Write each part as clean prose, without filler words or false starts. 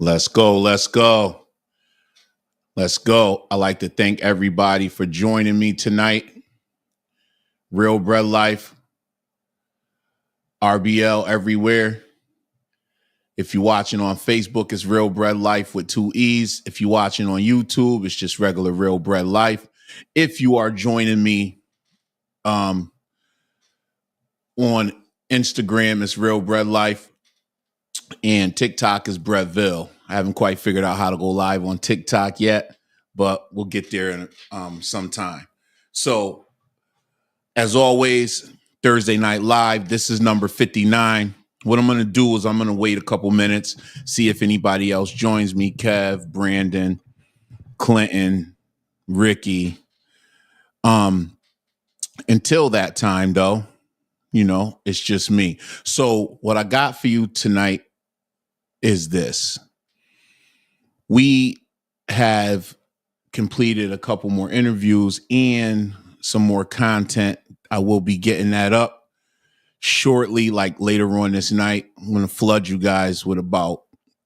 Let's go. Let's go. Let's go. I'd like to thank everybody for joining me tonight. Real Bread Life, RBL everywhere. If you're watching on Facebook, it's Real Bread Life with 2 E's. If you're watching on YouTube, it's just regular Real Bread Life. If you are joining me on Instagram, it's Real Bread Life. And TikTok is Breadville. I haven't quite figured out how to go live on TikTok yet, but we'll get there in some time. So, as always, Thursday Night Live. This is number 59. What I'm going to do is I'm going to wait a couple minutes, see if anybody else joins me. Kev, Brandon, Clinton, Ricky. Until that time, though, it's just me. So what I got for you tonight is this. We have completed a couple more interviews and some more content. I will be getting that up shortly, like later on this night. I'm going to flood you guys with about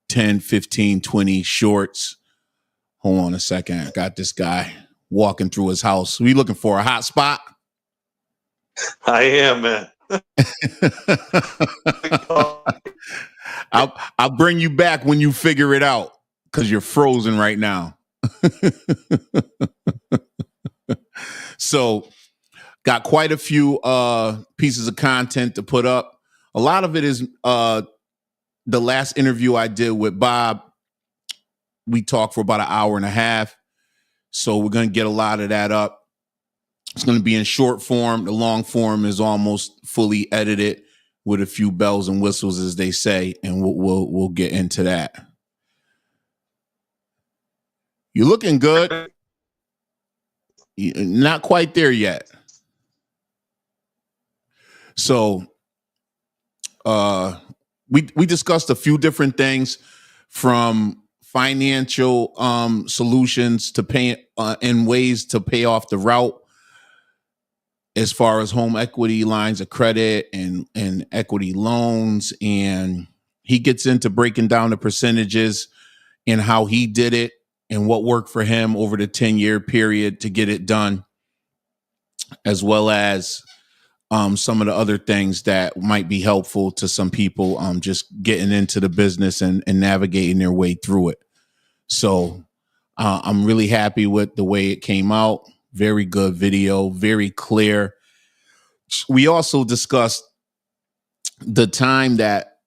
10, 15, 20 shorts. Hold on a second. I got this guy walking through his house. We looking for a hot spot? I am, man. I'll bring you back when you figure it out because you're frozen right now. So got quite a few pieces of content to put up. A lot of it is the last interview I did with Bob. We talked for about an hour and a half. So we're going to get a lot of that up. It's going to be in short form. The long form is almost fully edited with a few bells and whistles, as they say, and we'll get into that. You're looking good. Not quite there yet. So we discussed a few different things, from financial solutions to pay and ways to pay off the route, as far as home equity lines of credit and equity loans. And he gets into breaking down the percentages and how he did it and what worked for him over the 10-year period to get it done, as well as some of the other things that might be helpful to some people just getting into the business and navigating their way through it. So I'm really happy with the way it came out. Very good video, very clear. We also discussed the time that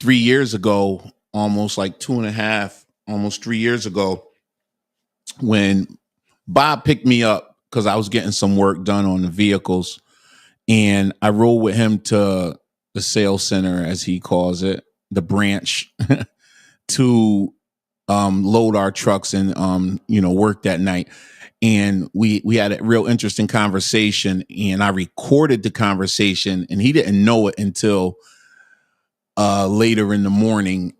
3 years ago, almost like 2.5, almost 3 years ago, when Bob picked me up because I was getting some work done on the vehicles, and I rode with him to the sales center, as he calls it, the branch, to load our trucks and work that night. And we had a real interesting conversation, and I recorded the conversation, and he didn't know it until later in the morning,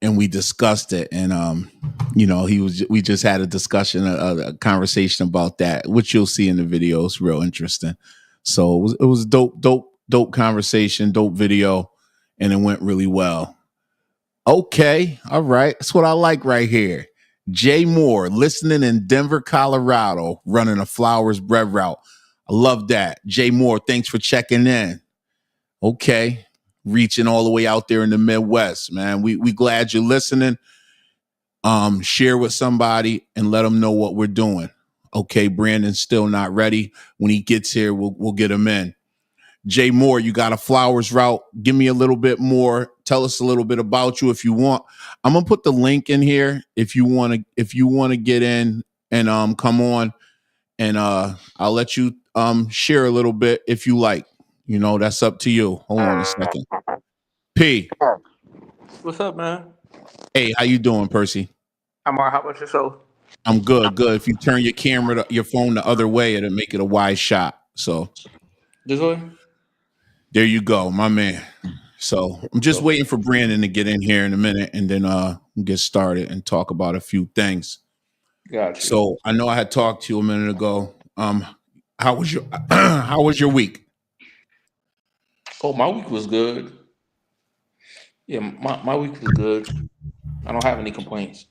and we discussed it. And we just had a discussion, a conversation about that, which you'll see in the video. It's real interesting. So it was dope conversation, dope video, and it went really well. Okay. All right. That's what I like right here. Jay Moore, listening in Denver, Colorado, running a Flowers bread route. I love that. Jay Moore, thanks for checking in. Okay. Reaching all the way out there in the Midwest, man. We glad you're listening. Share with somebody and let them know what we're doing. Okay. Brandon's still not ready. When he gets here, we'll get him in. Jay Moore, you got a Flowers route. Give me a little bit more. Tell us a little bit about you if you want. I'm gonna put the link in here if you want to get in and come on, and I'll let you share a little bit if you like. That's up to you. Hold on a second. P. What's up, man? Hey, how you doing, Percy? I'm all right. How about yourself? I'm good. If you turn your phone the other way, it'll make it a wide shot. So this way? There you go, my man. So I'm just waiting for Brandon to get in here in a minute, and then get started and talk about a few things. Gotcha. So I know I had talked to you a minute ago. How was your week? Oh, my week was good. Yeah, my week was good. I don't have any complaints.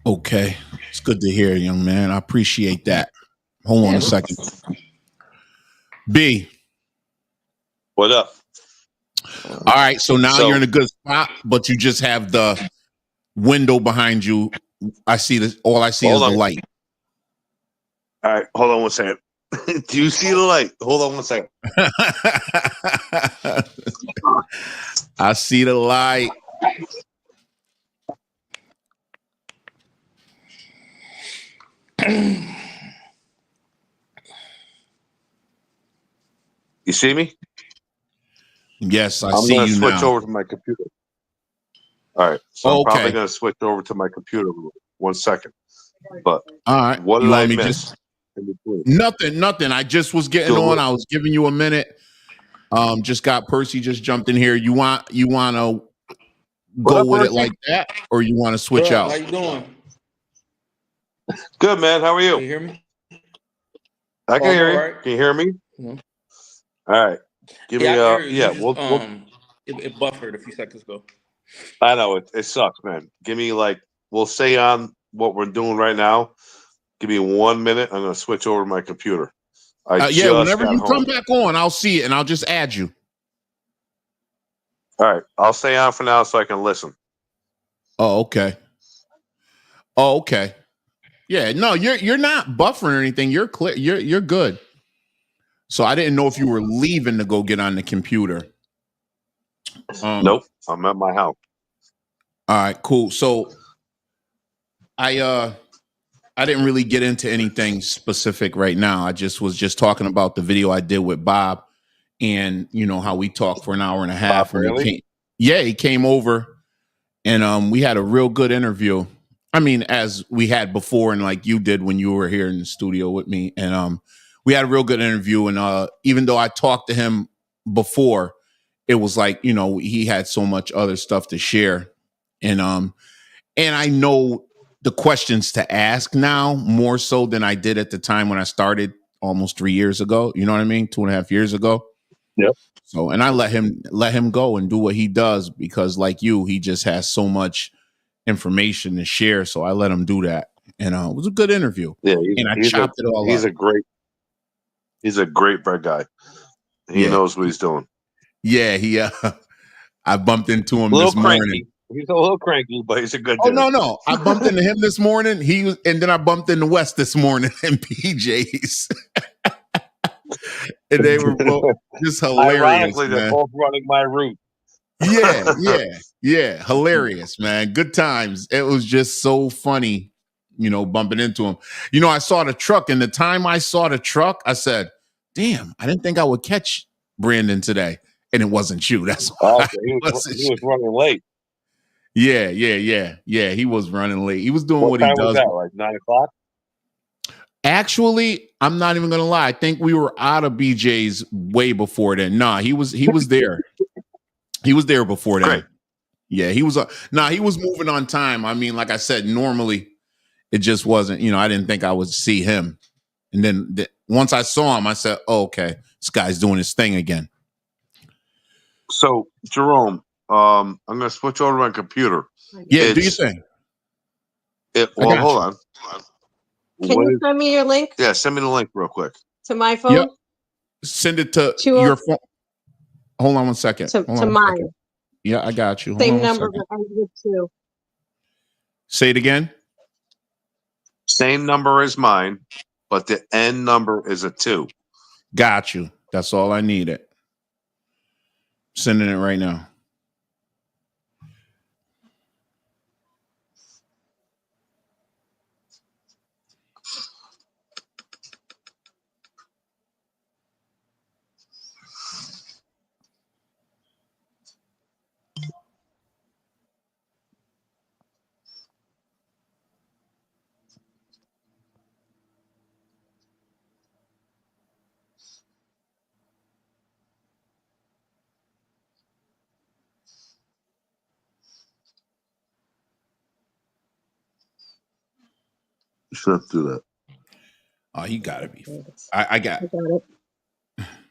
Okay. It's good to hear, young man. I appreciate that. Hold on Yeah, a second. B. What up? All right. So now So you're in a good spot, but you just have the window behind you. I see this. All I see is hold the on. light. All right, hold on one second. Do you see the light? Hold on one second. I see the light. You see me? Yes, I I'm see gonna you switch now. over to my computer. All right, so I'm probably Okay. gonna switch over to my computer. 1 second. But All right. what You did I want me miss just in between? nothing. I just was Do getting a on. little, I was giving you a minute. Just got Percy just jumped in here. You want to what go up, with it Percy? like that, or you want to what switch up? How out? you doing? Good, man. How are Can you? you hear me? I Oh, can I'm hear all you. right. Can you hear me? Mhm. All right. Give Yeah, me I can hear you. yeah. You just We'll it buffered a few seconds ago. I know it sucks, man. Give me we'll stay on what we're doing right now. Give me 1 minute. I'm gonna switch over to my computer. I Yeah, just whenever got you come home. back on, I'll see it and I'll just add you. All right, I'll stay on for now so I can listen. Oh, okay. Oh, okay. Yeah, no, you're not buffering or anything. You're clear. You're good. So I didn't know if you were leaving to go get on the computer. Nope, I'm at my house. All right, cool. So I didn't really get into anything specific right now. I just was just talking about the video I did with Bob and how we talked for an hour and a Bob half and Bailey? he came over and we had a real good interview. I mean, as we had before and like you did when you were here in the studio with me and we had a real good interview and even though I talked to him before, it was like, he had so much other stuff to share and I know the questions to ask now more so than I did at the time when I started almost 3 years ago. You know what I mean? 2.5 years ago. Yep. So, and I let him go and do what he does because, like you, he just has so much information to share. So I let him do that, and it was a good interview. Yeah, And I chopped it all he's up. a great bread guy. He Yeah, knows what he's doing. yeah. I bumped into A him little this morning. cranky. He's a little cranky, but he's a good Oh dude. no! I bumped into him this morning. And then I bumped into West this morning in PJs. And they were both just hilarious, Ironically, they're man. both running my route. Yeah. Hilarious, man. Good times. It was just so funny, bumping into him. I saw the truck, and the time I saw the truck, I said, damn, I didn't think I would catch Brandon today. And it wasn't you. That's Oh, why okay. it wasn't He was you. running late. Yeah. He was running late. He was doing What what he time was does. that? Like 9:00? Actually, I'm not even gonna lie. I think we were out of BJ's way before then. Nah, he was there. He was there before then. Great. Yeah, he was. He was moving on time. I mean, like I said, normally it just wasn't. I didn't think I would see him, and then once I saw him, I said, oh, "Okay, this guy's doing his thing again." So, Jerome, I'm going to switch over to my computer. Yeah, do your thing. I got Hold you. on. Can you send me your link Yeah, send me the link real quick. to my phone? Yep. Send it to To your phone. Hold on one second. to Hold on one mine. second. Yeah, I got you. Hold on Same one number second. that ends with 2. Say it again. Same number as mine, but the end number is a 2. Got you. That's all I needed. Sending it right now. You should have to do that. Oh, you gotta be. I got. I got it.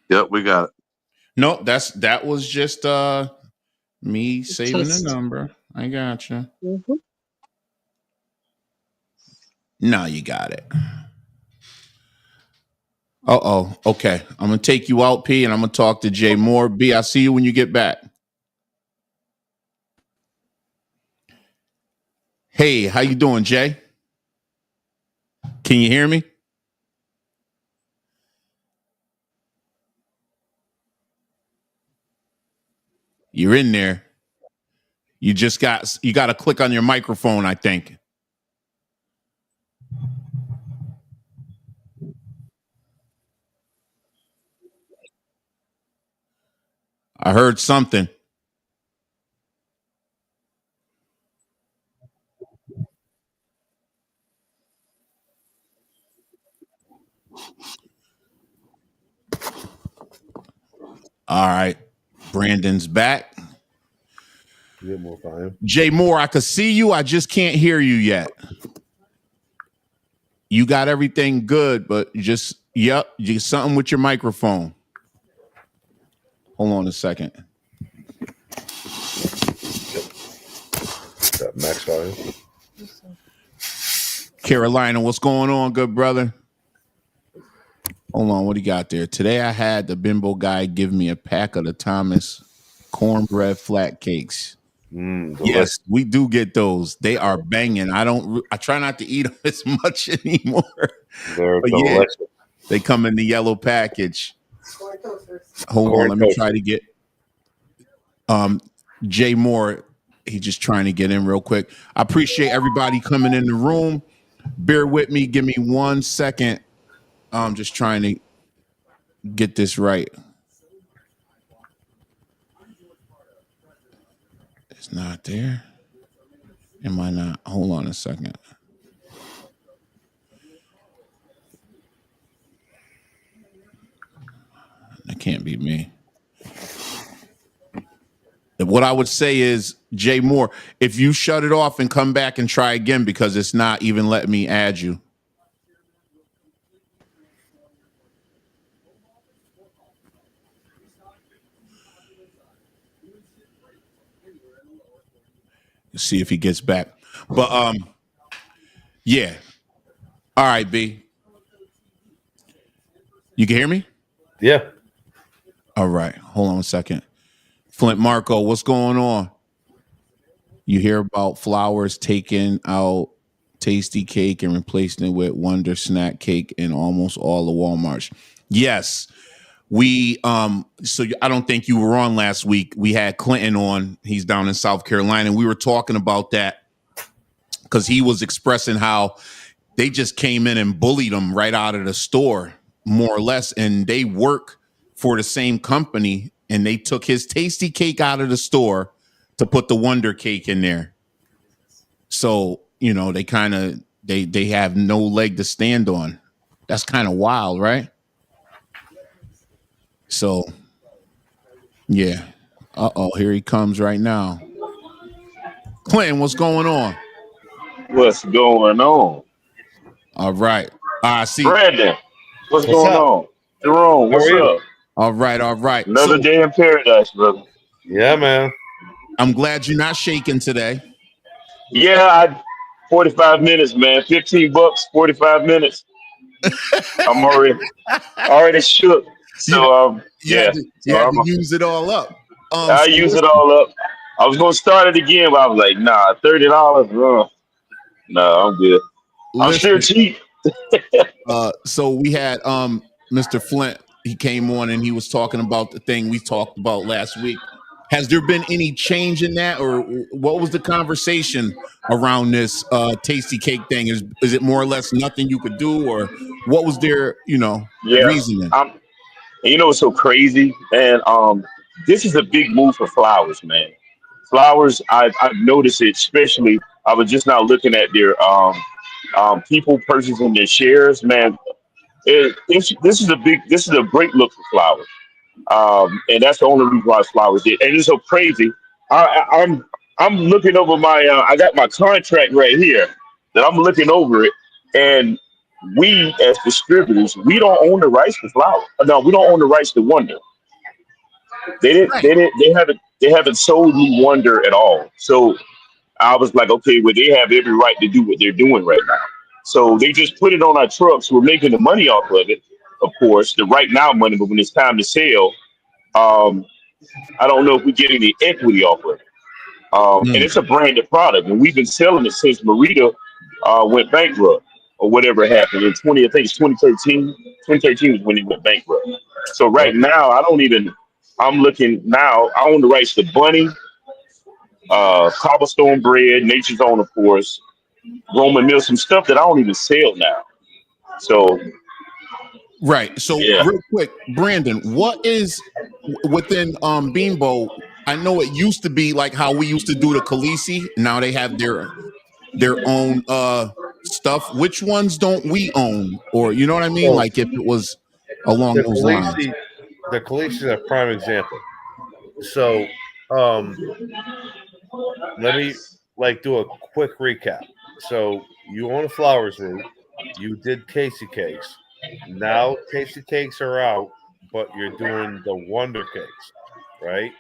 Yep, we got it. No, that was just let Me saving the Test. number. I got you. Mm-hmm. Now you got it. Uh-oh. Okay. I'm going to take you out, P, and I'm going to talk to Jay Moore. B, I'll see you when you get back. Hey, how you doing, Jay? Can you hear me? You're in there. You got to click on your microphone, I think. I heard something. All right. Brandon's back. Get more fire. Jay Moore, I could see you. I just can't hear you yet. You got everything good, but you something with your microphone. Hold on a second. Got max fire. Carolina, what's going on, good brother? Hold on, what do you got there? Today I had the bimbo guy give me a pack of the Thomas cornbread flat cakes. Yes, we do get those. They are banging. I try not to eat them as much anymore. They're but delicious. Yeah, they come in the yellow package. Hold on, let me try to get Jay Moore. He's just trying to get in real quick. I appreciate everybody coming in the room. Bear with me. Give me 1 second. I'm just trying to get this right. It's not there. Am I not? Hold on a second. That can't be me. What I would say is, Jay Moore, if you shut it off and come back and try again, because it's not even letting me add you. See if he gets back. But yeah. All right, B. You can hear me? Yeah. All right. Hold on a second. Flint Marco, what's going on? You hear about Flowers taking out Tasty Cake and replacing it with Wonder Snack Cake in almost all the Walmarts. Yes. We so I don't think you were on last week. We had Clinton on. He's down in South Carolina, and we were talking about that because he was expressing how they just came in and bullied him right out of the store, more or less, and they work for the same company, and they took his Tasty Cake out of the store to put the Wonder Cake in there. So, they kind of they have no leg to stand on. That's kind of wild, right? So, yeah. Uh-oh, here he comes right now. Clinton, what's going on? What's going on? All right. See. Brandon, what's going up? on? Jerome, what's up? All right. Another day in paradise, brother. Yeah, man. I'm glad you're not shaking today. Yeah, 45 minutes, man. $15, 45 minutes. I'm already shook. So you had to use it all up. I use it all up. I was gonna start it again, but I was like, nah, $30. No, I'm good. I'm still cheap. So we had Mr. Flint. He came on and he was talking about the thing we talked about last week. Has there been any change in that, or what was the conversation around this Tasty Cake thing? Is it more or less nothing you could do, or what was their reasoning? It's so crazy, and this is a big move for Flowers, man. Flowers, I've noticed it, especially. I was just now looking at their people purchasing their shares, man. This is a great look for Flowers. And that's the only reason why Flowers did. And it's so crazy. I'm looking over my. I got my contract right here that I'm looking over it, and we as distributors, we don't own the rights to Flowers. No, we don't own the rights to Wonder. Right. They haven't sold me Wonder at all. So I was like, okay, well, they have every right to do what they're doing right now. So they just put it on our trucks. We're making the money off of it, of course, the right now money. But when it's time to sell, um, I don't know if we get any equity off of it. And Mm. it's a branded product, and we've been selling it since Marita went bankrupt or whatever happened in 20. I think it's 2013. 2013 is when he went bankrupt. So Yep. right now, I don't even. I'm looking now. I own the rights to Bunny, Cobblestone Bread, Nature's Own, of course, Roman Mills, some stuff that I don't even sell now. So Right. So yeah, real quick, Brandon, what is within Beanbo? I know it used to be like how we used to do the Khaleesi. Now they have their own stuff. Which ones don't we own? Or you know what I mean? So Like if it was along the those lines. Khaleesi is a prime example. So let me do a quick recap. So you own a Flowers route. You did Tasty Cakes. Now Tasty Cakes are out, but you're doing the Wonder Cakes, right?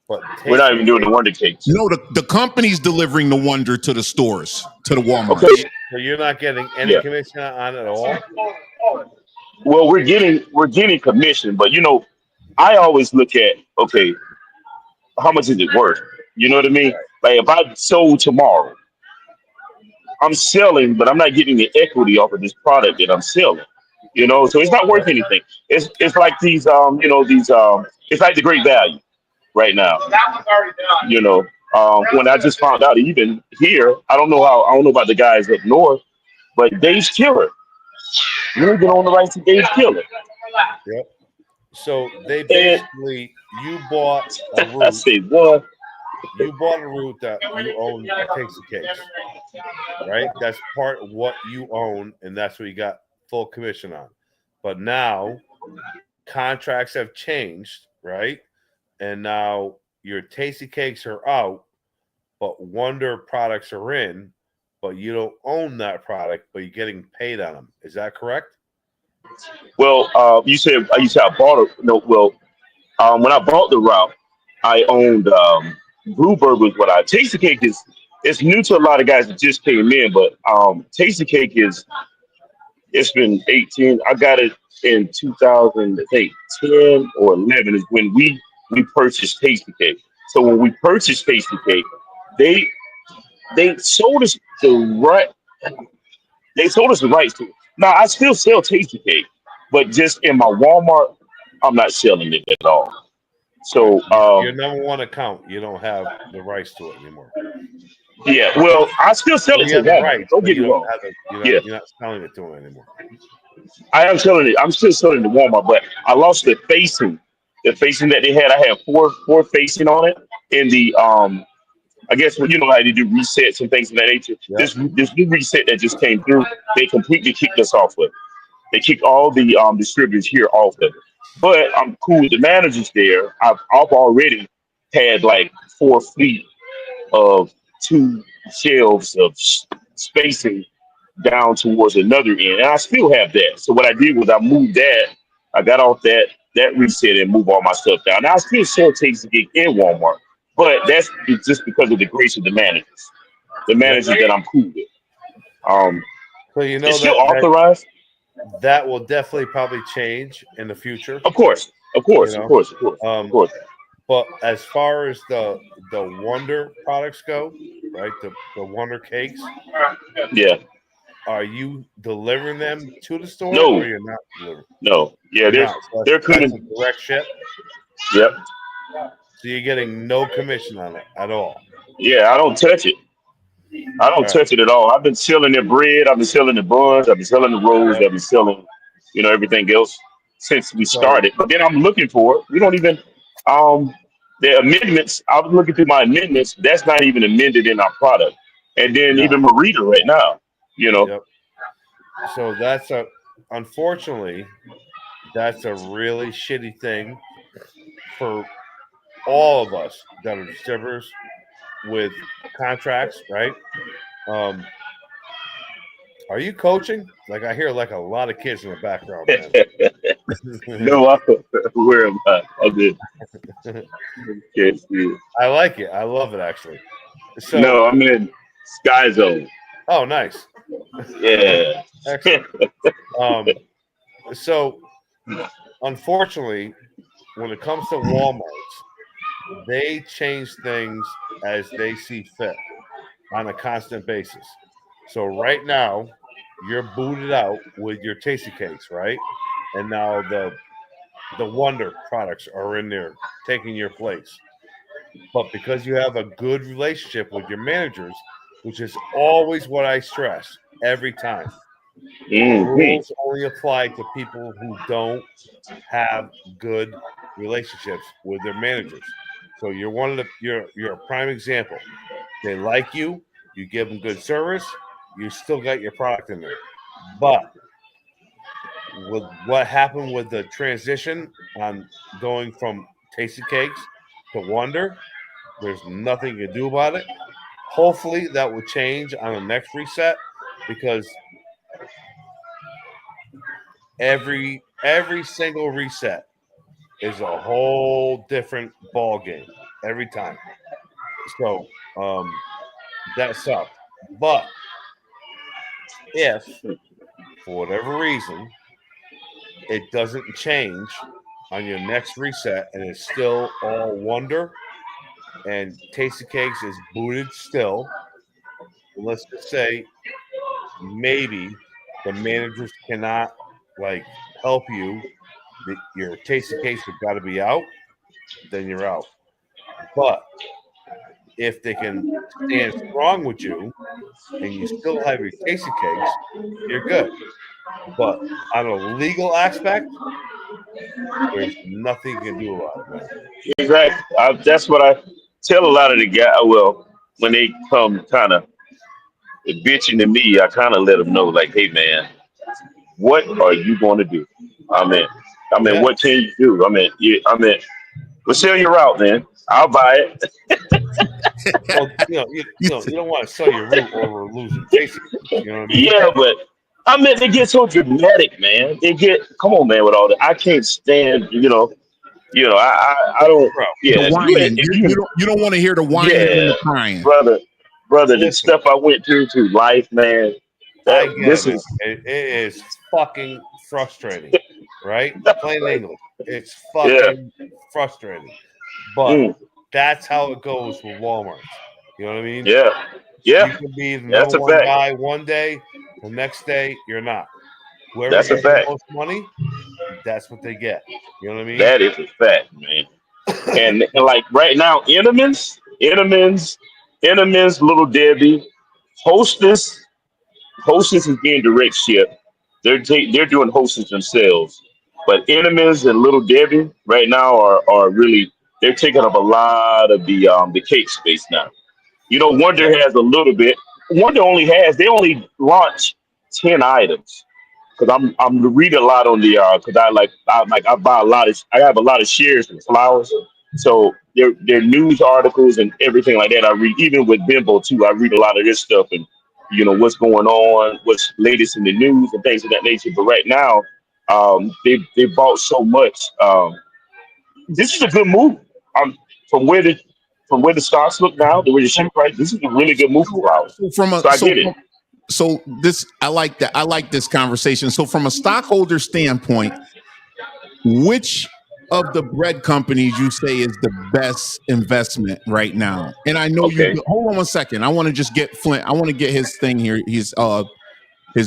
But we're not Tasty even doing the Cakes. Wonder Cakes. No, the company's delivering the Wonder to the stores, to the Okay, Walmarts. So you're not getting any yeah. commission on it at all. Well, we're getting commission, but I always look at, okay, how much is it worth? You know what I mean? Like if I sold tomorrow, I'm selling, but I'm not getting the equity off of this product that I'm selling. So it's not worth Yep. anything. It's like these it's like the great value right now. When I just found out, even here, I don't know about the guys up north, but Dave's Killer. You don't get on the rights to Dave's Killer. Yep. So they And basically you bought a I route. say, what? You bought a route that you own Tasty Cakes, right? That's part of what you own, and that's what you got full commission on. But now contracts have changed, right? And now your Tasty Cakes are out, but Wonder products are in, but you don't own that product, but you're getting paid on them. Is that correct? Well, you said I bought it. No, well, when I bought the route, I owned Bluebird was what I Tasty Cake is. It's new to a lot of guys that just came in, but Tasty Cake is. It's been 18. I got it in 2000, I think 10 or 11 is when we purchased Tasty Cake. So when we purchased Tasty Cake, they they sold us the right. They sold us the rights to it. Now I still sell Tasty Cake, but just in my Walmart, I'm not selling it at all. Right. So Your number one account, you don't have the rights to it anymore. yeah, well, I still sell Well, it you to have the Walmart. rights, Don't but get you me don't wrong. have the Yeah, you're not selling it to them anymore. I am selling it. I'm still selling it to Walmart, but I lost the facing. The facing that they had, I had four facing on it. In the I guess you know how they do resets and things of that nature. Yep. This new reset that just came through, they completely kicked us off with. They kicked all the distributors here off of it. But I'm cool with the managers there. I've already had like 4 feet of two shelves of spacing down towards another end, and I still have that. So what I did was I moved that. I got off that reset and moved all my stuff down. Now I still sell Tasty Cake in Walmart, but that's just because of the grace of the Yep. managers that I'm cool with. Um, So you know it's still that authorized, that will definitely probably change in the future. of course, of You course, of know, course, of course, of um, course. but as far as the Wonder products go, right? The Wonder cakes, Yeah, are you delivering them to the store or no, you're not delivering? no, yeah, You're not. So they're that's a coming. direct ship. Yep, So you're getting no commission on it at all. yeah, I don't touch it. I don't All right. touch it at all. I've been selling their bread. I've been selling the buns. I've been selling the rolls. Yep. I've been selling, everything else since we So started. But then I'm looking for it. We don't even the amendments. I was looking through my amendments. That's not even amended in our product. And then no. even Marita right now. You know, Yep. So that's unfortunately that's a really shitty thing for all of us that are distributors with contracts, right? Um, are you coaching? Like I hear like a lot of kids in the background, man. No, where am I? I did. Can't see it. I like it. I love it actually. So No, I'm in Sky Zone. oh, nice, Yeah. excellent. Um, so unfortunately, when it comes to Walmarts, they change things as they see fit on a constant basis. So right now, you're booted out with your tasty cakes, right? And now the Wonder products are in there taking your place. But because you have a good relationship with your managers, which is always what I stress every time, the Hmm. rules only apply to people who don't have good relationships with their managers. So you're one of the you're a prime example. They like you, you give them good service, you still got your product in there. But with what happened with the transition on going from Tasty Cakes to Wonder, there's nothing you can do about it. Hopefully that will change on the next reset because every single reset is a whole different ball game every time. So that sucked. But if for whatever reason it doesn't change on your next reset and it's still all Wonder and Tasty Cakes is booted still, let's just say maybe the managers cannot like help you. Your Tasty Cakes have got to be out, then you're out. But if they can stand strong with you and you still have your Tasty Cakes, you're good. But on a legal aspect, there's nothing you can do about it, man. Exactly. That's what I tell a lot of the guys. Well, when they come kind of bitching to me, I kind of let them know, like, hey, man, what are you going to do? I mean, Yeah. what can you do? We'll sell your route, man. I'll buy it. Well, you don't want to sell your root over losing Tasty Cakes. You know what I mean? Yeah, but they get so dramatic, man. Come on, man, with all that. I can't stand, I don't. Bro, Yeah, The whining. if You don't want to hear the whining and yeah, the crying. brother, the listen, stuff I went through life, man. I That get it, this man. is It is fucking frustrating, right? Plain like, English. It's yeah, fucking frustrating. But mm, that's how it goes with Walmarts. You know what I mean? yeah, You yeah. can be the That's number a one fact. guy one day, the next day you're not. Whoever That's a gives you the fact. most money, that's what they get. You know what I mean? That is a fact, man. And like right now, Entenmann's, Little Debbie, Hostess. Hostess is being direct shipped. They're doing Hostess themselves, but Enemies and Little Debbie right now are really they're taking up a lot of the cake space now. Wonder Yeah. has a little bit. They only launch 10 items because I'm reading a lot on the because I buy a lot of I have a lot of shares in flowers, so their news articles and everything like that. I read even with Bimbo too. I read a lot of this stuff and what's going on, what's latest in the news and things of that nature. But right now, they bought so much. This is a good move. Um, from where the from where the stocks look now, the way the share price. This is a really good move for So, flowers. so from So a I get it. so this I like that. I like this conversation. So from a stockholder standpoint, which of the bread companies you say is the best investment right now? And I know you Okay. hold on one second. I want to just get Flint. I want to get his thing here. His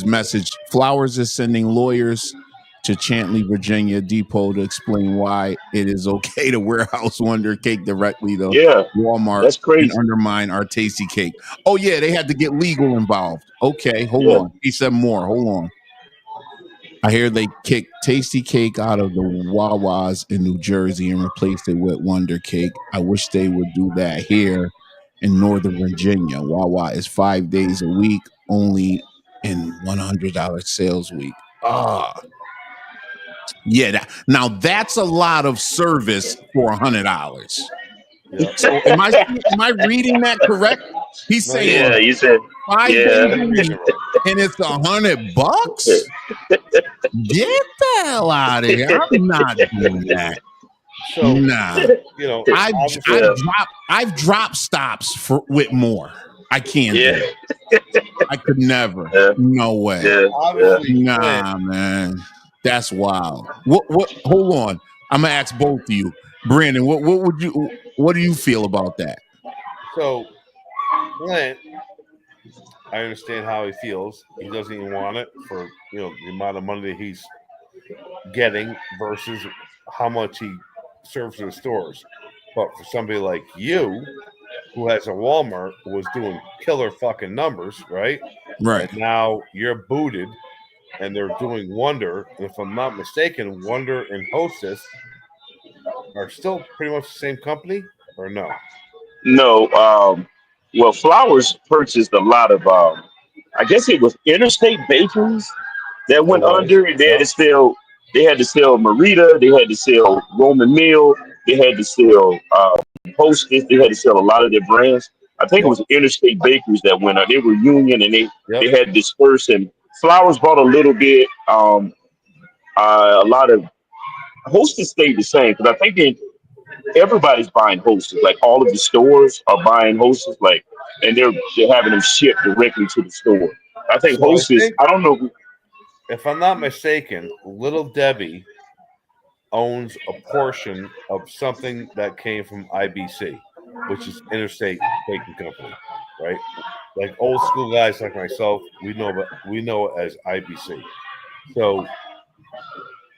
message. Flowers is sending lawyers to Chantley, Virginia depot to explain why it is okay to warehouse Wonder Cake directly to Yeah, Walmart that's and crazy. undermine our tasty cake. Oh yeah, they had to get legal involved. Okay, hold Yeah. on. He said more. Hold on. I hear they kicked Tasty Cake out of the Wawas in New Jersey and replaced it with Wonder Cake. I wish they would do that here in Northern Virginia. Wawa is 5 days a week, only in $100 sales week. Yeah. Now that's a lot of service for $100. Yep. So am I reading that correct? He's No, saying Yeah, you said 5 yeah. days a week and it's $100. Get the hell out of here! I'm not doing that. So Nah, you know, I've dropped stops with more. I can't do Yeah, it. I could never. yeah, No way. yeah, obviously, Nah, man. That's wild. What hold on. I'm gonna ask both of you. Brandon, what do you feel about that? so Clint, I understand how he feels. He doesn't even want it for the amount of money that he's getting versus how much he serves to the stores. But for somebody like you, who has a Walmart, who was doing killer fucking numbers, right? Right. And now you're booted, and they're doing Wonder. And if I'm not mistaken, Wonder and Hostess are still pretty much the same company, or no? No, well, Flowers purchased a lot of, I guess it was interstate bakeries that It went was. under. They had Yep. to sell, Marita, they had to sell Roman Mill, they had to sell Hostess, they had to sell a lot of their brands. I think it Yep. was interstate bakeries that went under. They were union and they Yep. had dispersed. And Flowers bought a little bit. A lot of Hostess stayed the same because I think everybody's buying Hostess. Like all of the stores are buying Hostess, like, and they're having them shipped directly to the store. I think So I Hostess. think, I don't know. if I'm not mistaken, Little Debbie owns a portion of something that came from IBC, which is Interstate Baking Company, right? Like old school guys like myself, we know it as IBC. So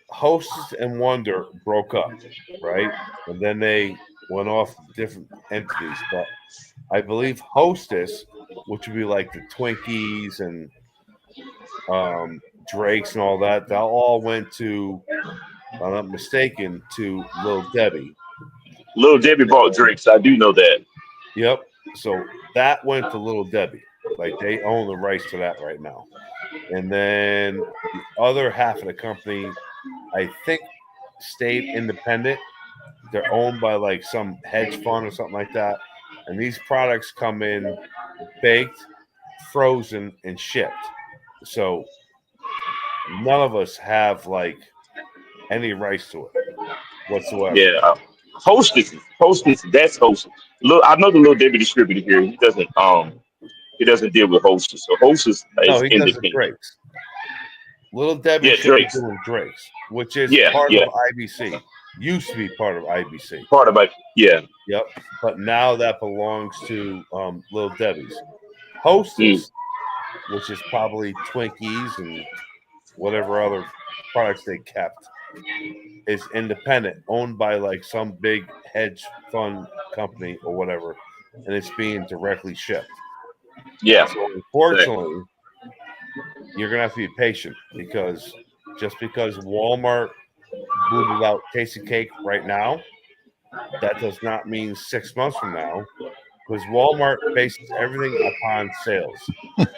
Hostess and Wonder broke up, right? And then they went off to different entities. But I believe Hostess, which would be like the Twinkies and Drakes and all that, that all went to, if I'm not mistaken, to Little Debbie. Little Debbie bought drinks. I do know that. Yep. So that went to Little Debbie. Like they own the rights to that right now. And then the other half of the company, I think, stayed independent. They're owned by like some hedge fund or something like that. And these products come in baked, frozen, and shipped. So none of us have like any rights to it whatsoever. Yeah, Hostess. That's Hostess. Look, I know the Little Debbie distributor here. He doesn't deal with Hostess. So Hostess No, is he does the independent. Drakes. Little Debbie Yeah, should be Drake's. doing Drakes, which is Yeah, part yeah. of IBC. Used to be part of IBC. Part of it. Yeah. Yep. But now that belongs to Little Debbie's. Mm. Hostess, which is probably Twinkies and whatever other products they kept, is independent, owned by like some big hedge fund company or whatever, and it's being directly shipped. Yeah. So unfortunately, you're gonna have to be patient because just because Walmart booted out Tasty Cake right now, that does not mean 6 months from now, because Walmart bases everything upon sales.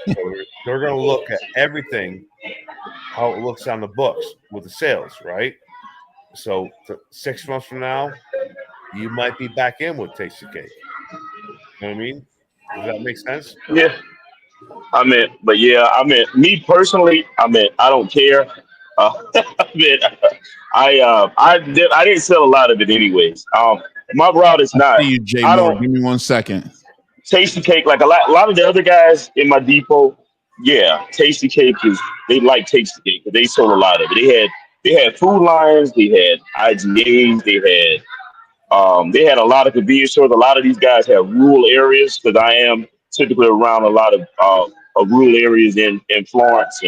So they're going to look at everything, how it looks on the books with the sales, right? So 6 months from now, you might be back in with Tasty Cake. You know what I mean? Does that make sense? Yeah. Me personally, I don't care. I mean, I didn't sell a lot of it anyways. My route is I not. see you, Jay I Moore. don't Give me 1 second. Tasty Cake like a lot of the other guys in my depot. Yeah, Tasty Cake they like Tasty Cake because they sold a lot of it. They had Food Lions, they had IGAs, they had a lot of convenience stores. A lot of these guys have rural areas because I am typically around a lot of rural areas in Florence,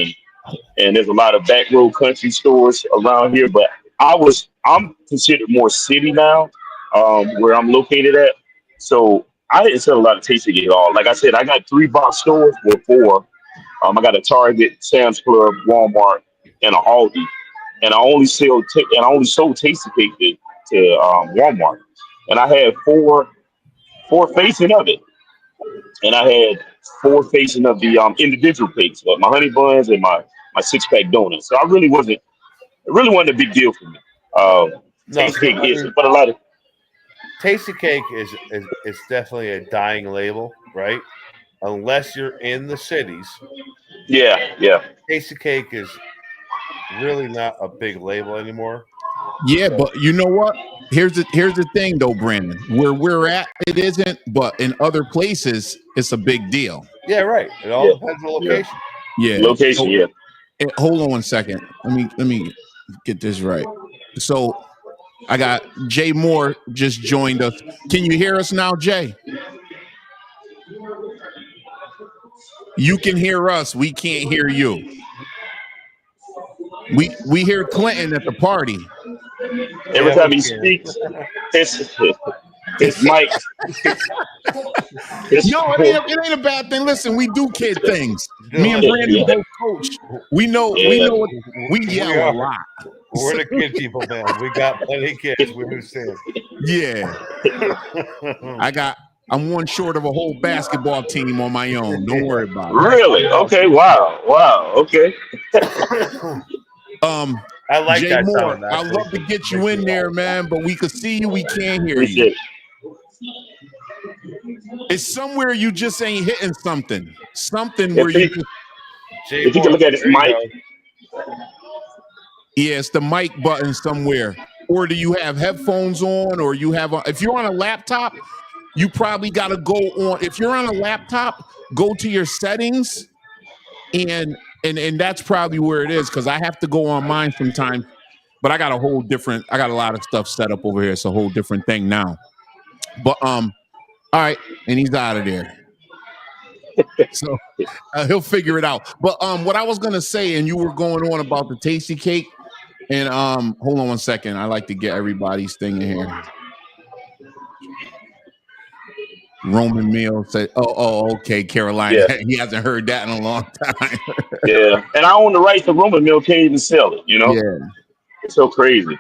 and there's a lot of back road country stores around here. But I'm considered more city now, where I'm located at. So I didn't sell a lot of Tasty Cake at all. Like I said, I got 3 box stores with 4. I got a Target, Sam's Club, Walmart, and an Aldi, and I only sold Tasty Cake to Walmart, and I had four facing of it, and I had 4 facing of the individual cakes, like my honey buns and my 6-pack donuts. So it really wasn't a big deal for me. No. Tasty So Cake I is, mean, but a lot of Tasty Cake is definitely a dying label, right? Unless you're in the cities, Yeah. Tasty Cake is really not a big label anymore. Yeah, but you know what? Here's the thing though, Brandon. Where we're at, it isn't, but in other places, it's a big deal. Yeah, right. It all Yeah. depends on Yeah. location. Yeah. Location, So, yeah. hold on one second. Let me get this right. So I got Jay Moore just joined us. Can you hear us now, Jay? You can hear us. We can't hear you. We hear Clinton at the party. Every Yeah, time we he can. speaks, his mic. No, it ain't a bad thing. Listen, we do kid things. Me and Brandon Yeah. both coach. We know Yeah. what we yell a lot. We're the kid people, man. We got plenty of kids. We understand. Yeah. I'm one short of a whole basketball team on my own. Don't worry about it. Really? Okay. Wow. Okay. I like Jay that Moore, sound. I'd love to get you in there, man, but we could see you, we can't hear Appreciate you. it. It's somewhere you just ain't hitting something. Something If where you he, just, if you can look at his There you mic, yeah, it's the mic button somewhere. Or do you have headphones on, or you have if you're on a laptop, you probably got to go on. If you're on a laptop, go to your settings, and that's probably where it is, because I have to go on mine sometimes. But I got a lot of stuff set up over here. It's a whole different thing now. But all right, and he's out of there. So he'll figure it out. But what I was gonna say, and you were going on about the Tasty Cake, and hold on one second. I like to get everybody's thing in here. Roman Meal said, okay, Carolina. yeah. He hasn't heard that in a long time. Yeah. And I own the rights to Roman Mill, can't even sell it, Yeah. It's so crazy.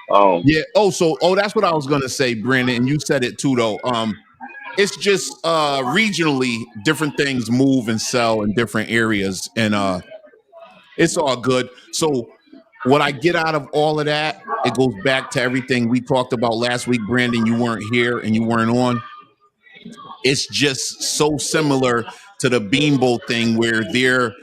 Yeah. That's what I was gonna say, Brandon, and you said it too, though. It's just regionally different things move and sell in different areas, and it's all good. So what I get out of all of that, it goes back to everything we talked about last week. Brandon, you weren't here and you weren't on. It's just so similar to the Beanbo thing, where they're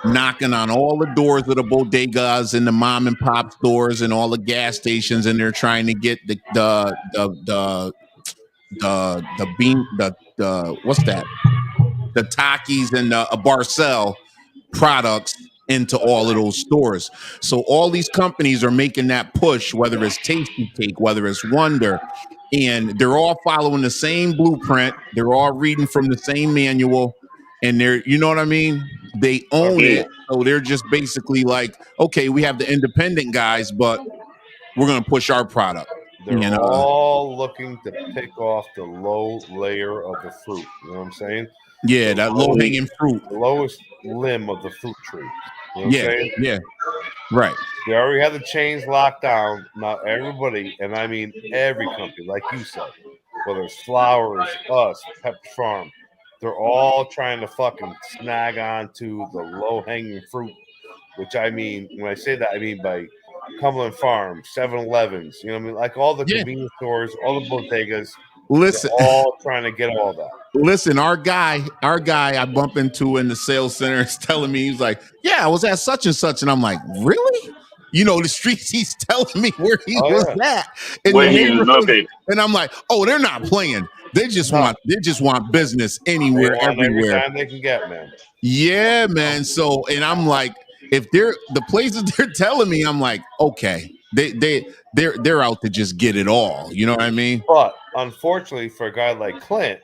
knocking on all the doors of the bodegas and the mom and pop stores and all the gas stations, and they're trying to get the what's that? The Takis and the Barcel products into all of those stores. So all these companies are making that push, whether it's Tasty Cake, whether it's Wonder, and they're all following the same blueprint. They're all reading from the same manual, and you know what I mean? They own it. So they're just basically like, okay, we have the independent guys, but we're going to push our product. They're all looking to pick off the low layer of the fruit. You know what I'm saying? Yeah, that low-hanging fruit. The lowest limb of the fruit tree. You know what I'm saying? Yeah. Right. They already have the chains locked down. Not everybody, and I mean every company, like you said, whether it's Flowers, us, Pepper Farm, they're all trying to fucking snag on to the low-hanging fruit, which I mean, when I say that, I mean by Cumberland Farm, 7-Elevens, you know what I mean? Like all the convenience stores, all the bodegas, listen, all trying to get all that. Listen, our guy I bump into in the sales center is telling me, he's like, yeah, I was at such and such. And I'm like, really? You know, the streets, he's telling me where he was at in the neighborhood. And I'm like, they're not playing. They just want business anywhere, everywhere. Every time they can get, man. Yeah, man. So, and I'm like, if they're the places they're telling me, I'm like, okay, they're out to just get it all. You know what I mean? But unfortunately, for a guy like Clint,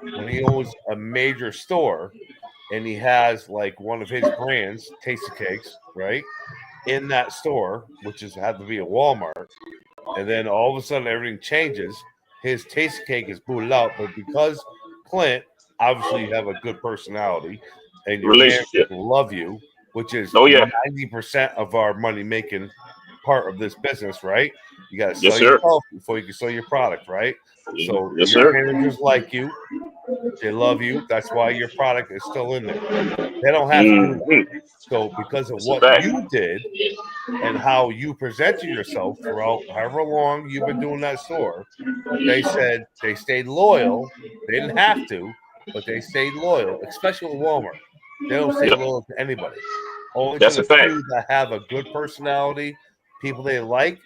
when he owns a major store and he has like one of his brands, Tasty Cakes, right, in that store, which had to be a Walmart, and then all of a sudden everything changes, his Tasty Cake is booted out. But because Clint, obviously, you have a good personality and your relationship love you, which is 90% of our money making part of this business, right? You got to sell yourself before you can sell your product, right? So your managers like you, They love you. That's why your product is still in there. They don't have to do that. So because of what you did and how you presented yourself throughout however long you've been doing that store, they said they stayed loyal. They didn't have to, but they stayed loyal, especially with Walmart. They don't stay loyal to anybody. Only to the few that have a good personality, people they like,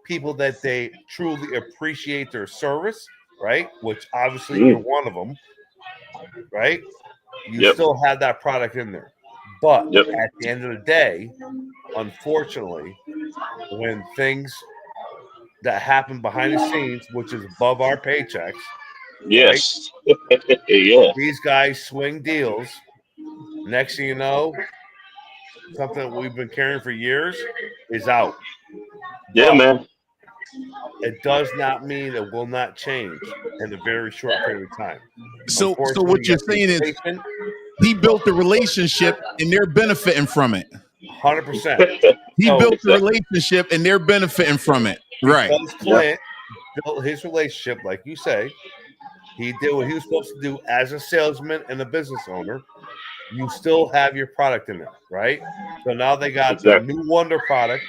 people that they truly appreciate their service, right? Which obviously you're one of them, right? You still have that product in there. But at the end of the day, unfortunately, when things that happen behind the scenes, which is above our paychecks, yes, right? yeah, These guys swing deals. Next thing you know, something that we've been carrying for years is out. yeah, But man. it does not mean it will not change in a very short period of time. So what you're saying is he built the relationship and they're benefiting from it. 100%. He built the relationship and they're benefiting from it. Right. Because Clint built his relationship, like you say, he did what he was supposed to do as a salesman and a business owner. You still have your product in there, right? So now they got the new Wonder product,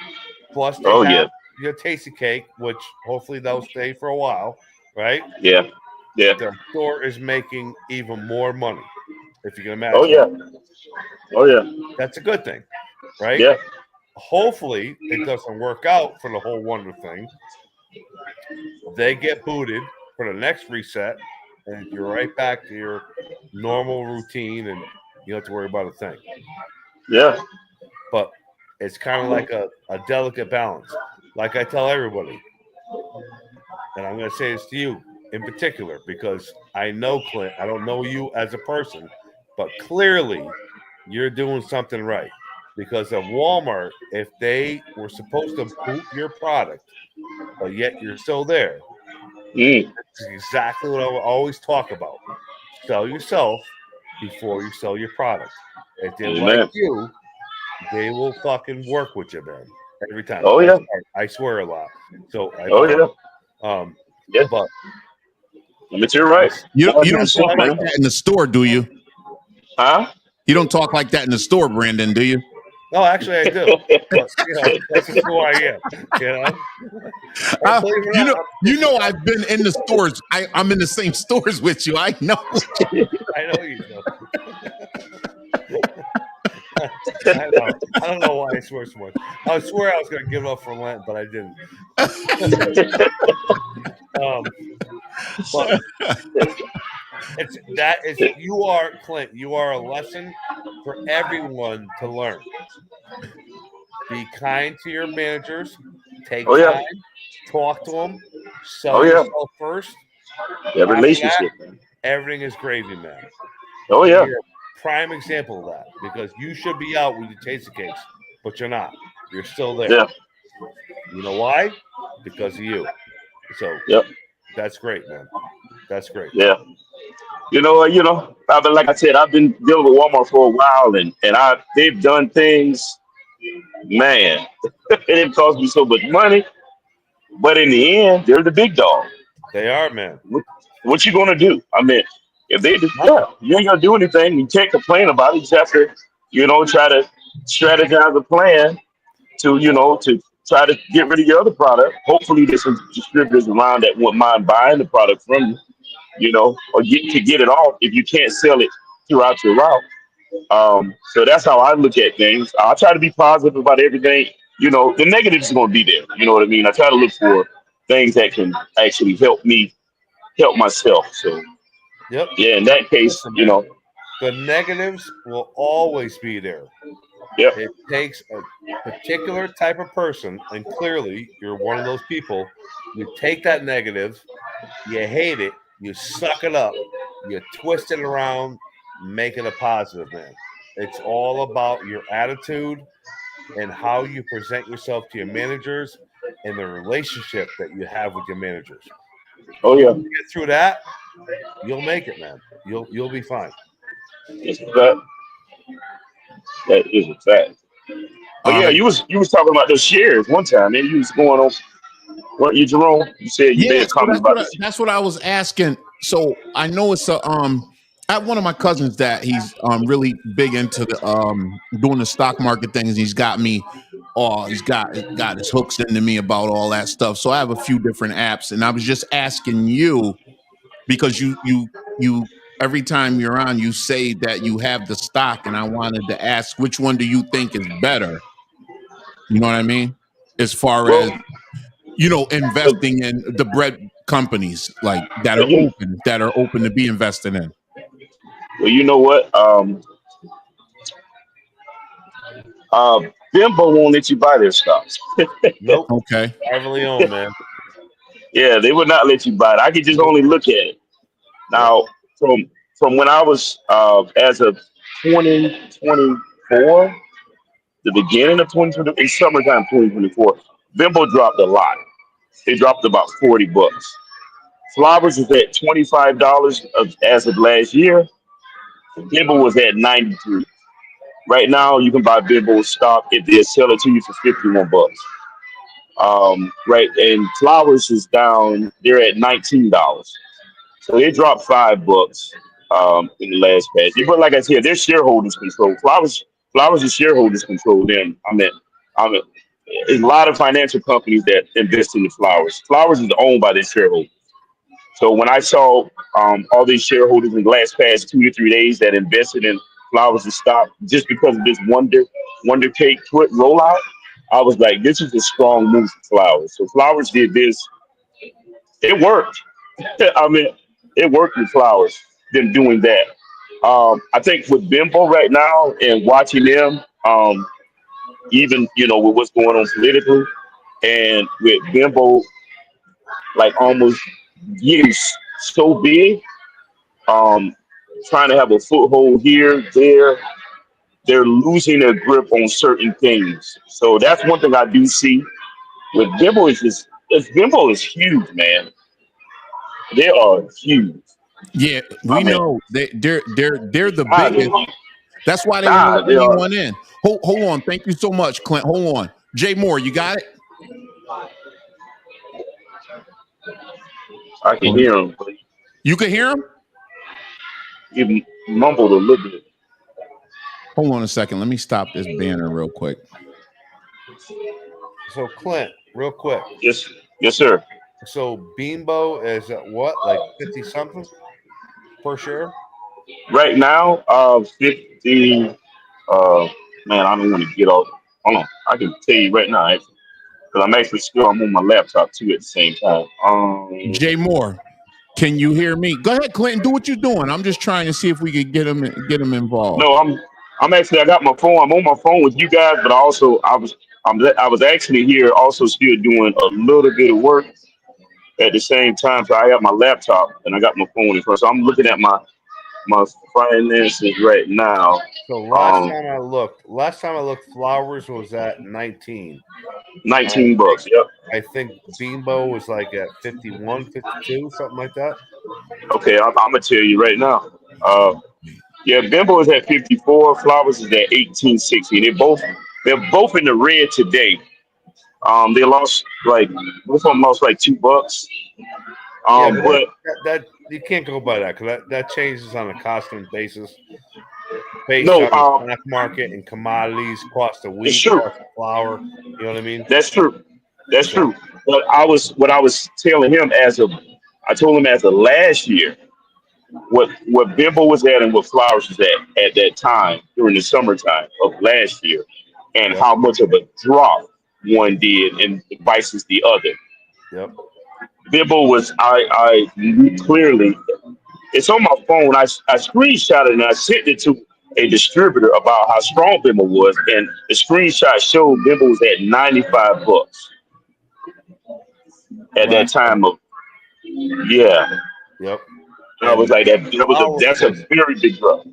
plus they have your Tasty Cake, which hopefully they'll stay for a while, right? Yeah. The store is making even more money, if you can imagine. Oh yeah. That's a good thing, right? Yeah. Hopefully it doesn't work out for the whole Wonder thing. They get booted for the next reset, and you're right back to your normal routine, and you don't have to worry about a thing. Yeah. But it's kind of like a delicate balance. Like I tell everybody, and I'm going to say this to you in particular, because I know Clint, I don't know you as a person, but clearly you're doing something right. Because of Walmart, if they were supposed to boot your product, but yet you're still there, that's exactly what I will always talk about. Sell yourself before you sell your product. If they like you, they will fucking work with you, man. Every time. Oh yeah. I swear a lot. So yeah. But you're right. You don't talk like that in the store, do you? Huh? You don't talk like that in the store, Brandon, do you? No, actually I do. But, that's just who I am. You know I've been in the stores. I'm in the same stores with you. I know. I know you do. I don't know why I swear so much. I swear I was going to give up for Lent, but I didn't. But you are, Clint. You are a lesson for everyone to learn. Be kind to your managers. Take time. Talk to them. Sell yourself first. Yeah, relationship. Everything is gravy, man. Oh yeah. You're a prime example of that, because you should be out with your Tasty Cakes, but you're not. You're still there. Yeah. You know why? Because of you. So that's great, man. That's great. Yeah. I've been, like I said, I've been dealing with Walmart for a while, and they've done things, man. It didn't cost me so much money, but in the end, they're the big dog. They are, man. What you gonna do? I mean, if they you ain't gonna do anything. You can't complain about it. You just have to, try to strategize a plan to try to get rid of your other product. Hopefully, there's some distributors around that wouldn't mind buying the product from you, or get it off if you can't sell it throughout your route. So that's how I look at things. I try to be positive about everything. The negatives is going to be there. You know what I mean? I try to look for things that can actually help me help myself. So, yeah, in that case, the negatives will always be there. Yep. It takes a particular type of person, and clearly you're one of those people. You take that negative, you hate it, you suck it up, you twist it around, make it a positive, man. It's all about your attitude and how you present yourself to your managers and the relationship that you have with your managers. Oh yeah. You get through that, you'll make it, man. You'll be fine. It's a fact. That is a fact. But yeah, you was talking about those shares one time, and you was going on. What Jerome? You said you made a comment about this. That's what I was asking. So I know it's a I have one of my cousins that he's really big into the doing the stock market things. He's got me. Oh, he's got his hooks into me about all that stuff. So I have a few different apps, and I was just asking you because you every time you're on, you say that you have the stock, and I wanted to ask which one do you think is better? You know what I mean? As far as Well, investing in the bread companies like that well, are open to be invested in. you know what? Bimbo won't let you buy their stocks. Nope. Okay. Privately owned, man. Yeah, they would not let you buy it. I could just only look at it. Yep. Now, from when I was as of 2024, the beginning of 2020, in summertime 2024, Bimbo dropped a lot. They dropped about $40. Flowers is at $25 as of last year. Bimbo was at 93. Right now, you can buy Bimbo stock if they sell it to you for $51. Right, and Flowers is down. They're at $19. So they dropped $5 in the last patch. But like I said, their shareholders control Flowers is shareholders control them. I mean, there's a lot of financial companies that invest in the Flowers. Flowers is owned by their shareholders. So when I saw all these shareholders in the last past 2 to 3 days that invested in Flowers and stock just because of this Wonder Cake put rollout, I was like, this is a strong move for Flowers. So Flowers did this. It worked. I mean, it worked with Flowers, them doing that. I think with Bimbo right now and watching them, even with what's going on politically, and with Bimbo like almost getting so big, um, trying to have a foothold here, there, they're losing their grip on certain things. So that's one thing I do see with Bimbo Bimbo is huge, man. They are huge. Yeah, I we mean, know they're the nah, they, biggest. That's why they won't nah, let they are. anyone in. Hold on. Thank you so much, Clint. Hold on. Jay Moore, you got it? I can hear him, but You can hear him? he mumbled a little bit. Hold on a second. Let me stop this banner real quick. So Clint, real quick. Yes, yes, sir. So Beambo is at what, like 50 something per share? Right now, 50. Man, I don't want to get off. Hold on, I can tell you right now, actually, because I'm on my laptop too at the same time. Jay Moore, can you hear me? Go ahead, Clinton. Do what you're doing. I'm just trying to see if we could get him involved. No, I'm actually I got my phone. I'm on my phone with you guys, but I was actually here also still doing a little bit of work at the same time. So I have my laptop and I got my phone in front. So I'm looking at my finances right now. So last Um, time I looked, Flowers was at 19. $19. Yep. I think Beambo was like at 51, 52, something like that. Okay, I'm gonna tell you right now. Yeah, Bimbo is at 54. Flowers is at 1860. They're both in the red today. They lost both of them lost like $2. Yeah, but But that you can't go by that because that changes on a constant basis based no, on the stock market and commodities, cost of it's wheat, true. cost of flour. You know what I mean? That's true. That's So, true. But what I was telling him I told him as of last year, what Bimbo was at and what Flowers was at that time during the summertime of last year, and yep, how much of a drop one did and vices the other. yep. Bimbo was I knew clearly. It's on my phone. I screenshot it and I sent it to a distributor about how strong Bimbo was, and the screenshot showed Bimbo was at $95 at that Last time time, of yeah. yep. I was And like that's a very big drop.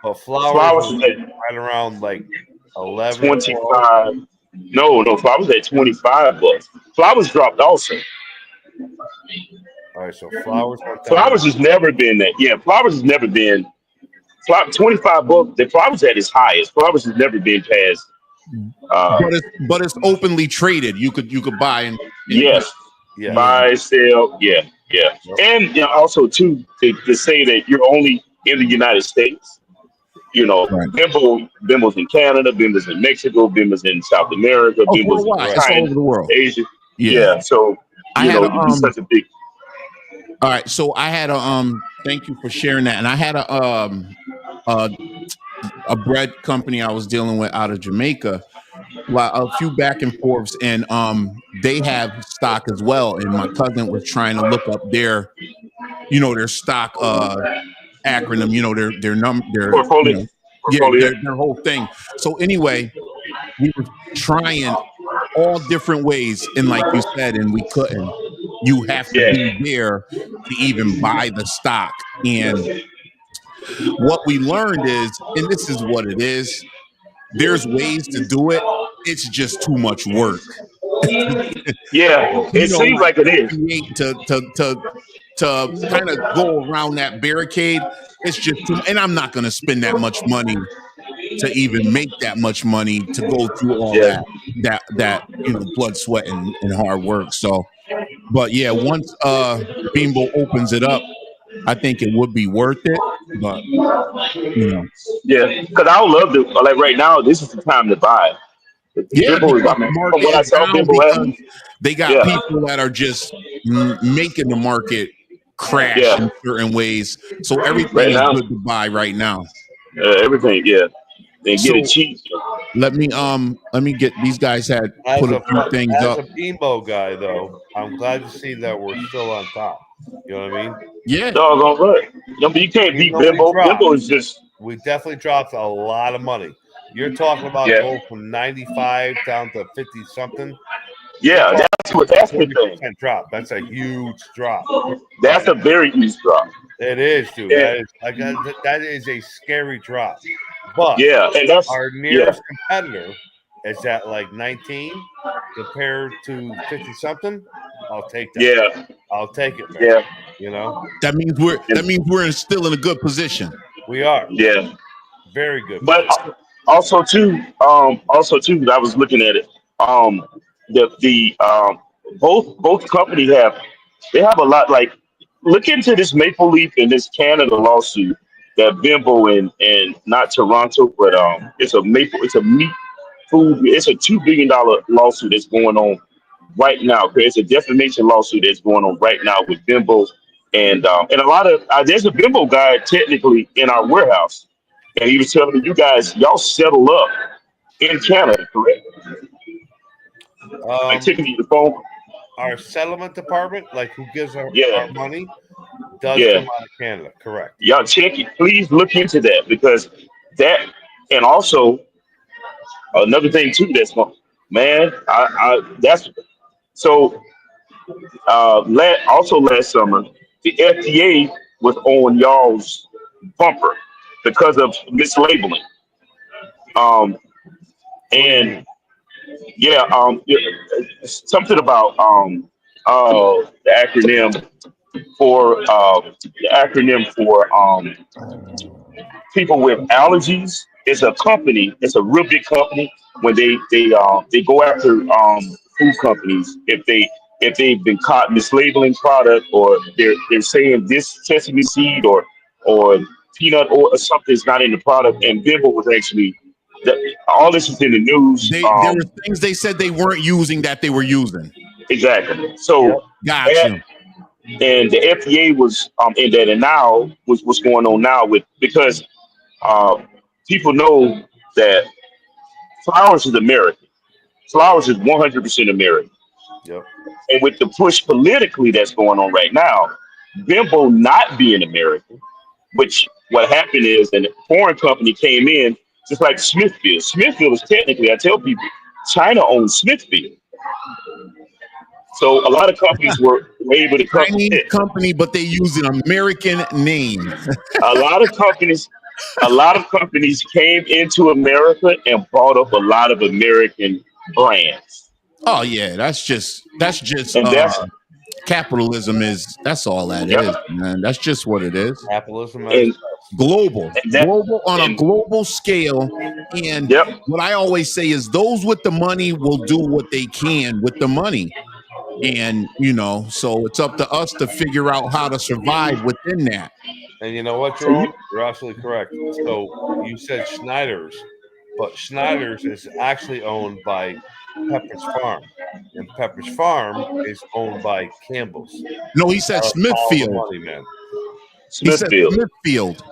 Flowers Flowers was is like at right around like 11 or 12. 25. No, Flowers at $25. Flowers dropped also. All right, so Flowers went down. Flowers has never been that. Yeah, Flowers has never been. 25 bucks. The Flowers at its highest. Flowers has never been past. Uh, But it's openly traded. You could buy and yes, Yeah, yeah. buy, sell. Yeah, yeah. yep, And also too to say that in the United States. Right. Bimbo's in Canada, Bimbo's in Mexico, Bimbo's in South America, Oh, Bimbo's in worldwide. It's all China, over the world. Asia. Yeah. Yeah. So I had a you do such a big. all right. So I had a thank you for sharing that. And I had a bread company I was dealing with out of Jamaica. Well, a few back and forths, and they have stock as well. And my cousin was trying to look up their stock acronym, Portfolio. their whole thing. So anyway, we were trying all different ways, and like you said, and we couldn't. You have to be Yeah. there to even buy the stock. And what we learned is, and this is what it is, there's ways to do it. It's just too much work. Yeah. It seems Like like it is. to kind of go around that barricade. It's just too, and I'm not going to spend that much money to even make that much money to go through all Yeah. that blood, sweat, and hard work. So, but yeah, once Bimbo opens it up, I think it would be worth it. But Yeah. Because I would love to. Like right now, this is the time to buy. yeah, Bimbo is, because I mean, the from market what I is saw, down Bimbo because has. they got Yeah. people that are just making the market crash Yeah. in certain ways. So everything Right is now. good to buy right now. Everything. Yeah. They get it So cheap. let me get these guys had As put a a few things as up. a Bimbo guy, though, I'm glad to see that we're still on top. You know what I mean? Yeah, Doggone right. No, but you can't Even beat though we Bimbo. dropped, Bimbo is just we definitely dropped a lot of money. You're talking about yeah. going from 95 down to 50 something. Yeah, that's the thing. 40% drop. That's a huge drop. That's a very huge drop. It is, dude. Yeah. That is a scary drop. But Yeah, and that's our nearest competitor is at like 19 compared to 50 something. I'll take that. yeah, I'll take it, man. yeah, You know, that means we're still in a good position. we are yeah. very good. But also too, I was looking at it. The both companies have a lot. Like, look into this Maple Leaf and this Canada lawsuit that Bimbo and not Toronto, but it's a meat food. It's a $2 billion lawsuit that's going on right now. It's a defamation lawsuit that's going on right now with Bimbo and a lot of there's a Bimbo guy technically in our warehouse, and he was telling me, you guys, y'all settle up in Canada, correct? Like taking the phone. Our settlement department, like who gives our Yeah, money, does yeah. come out of Canada. Correct. Y'all check it. Please look into that because that, and also another thing too that's going, man. That's so. Also last summer, the FDA was on y'all's bumper because of mislabeling. Um, and yeah, something about the acronym for people with allergies. It's a company. It's a real big company. When they go after food companies if they've been caught mislabeling product, or they're saying this sesame seed or peanut oil or something is not in the product. And Bimbo was actually all this was in the news. There were things they said they weren't using that they were using. Exactly. So Gotcha. and the FDA was in that, and now what's going on now with because people know that flowers is American. Flowers is 100% American. Yep. And with the push politically that's going on right now, Bimbo not being American, which what happened is a foreign company came in, just like Smithfield. Smithfield is technically, I tell people, China owns Smithfield. So a lot of companies were able to come. Chinese company, but they use an American name. A lot of companies came into America and bought up a lot of American brands. Oh yeah, that's just And that's capitalism that's all that Yep. is, man. That's just what it is. Capitalism. and, Global, and that global on a and global scale. And yep. what I always say is those with the money will do what they can with the money. And so it's up to us to figure out how to survive within that. And you know what, So Jerome? You're absolutely correct. So you said Schneider's, but Schneider's is actually owned by Pepperidge Farm, and Pepperidge Farm is owned by Campbell's. No, he said All the Smithfield. money, man. He said Smithfield. Smithfield.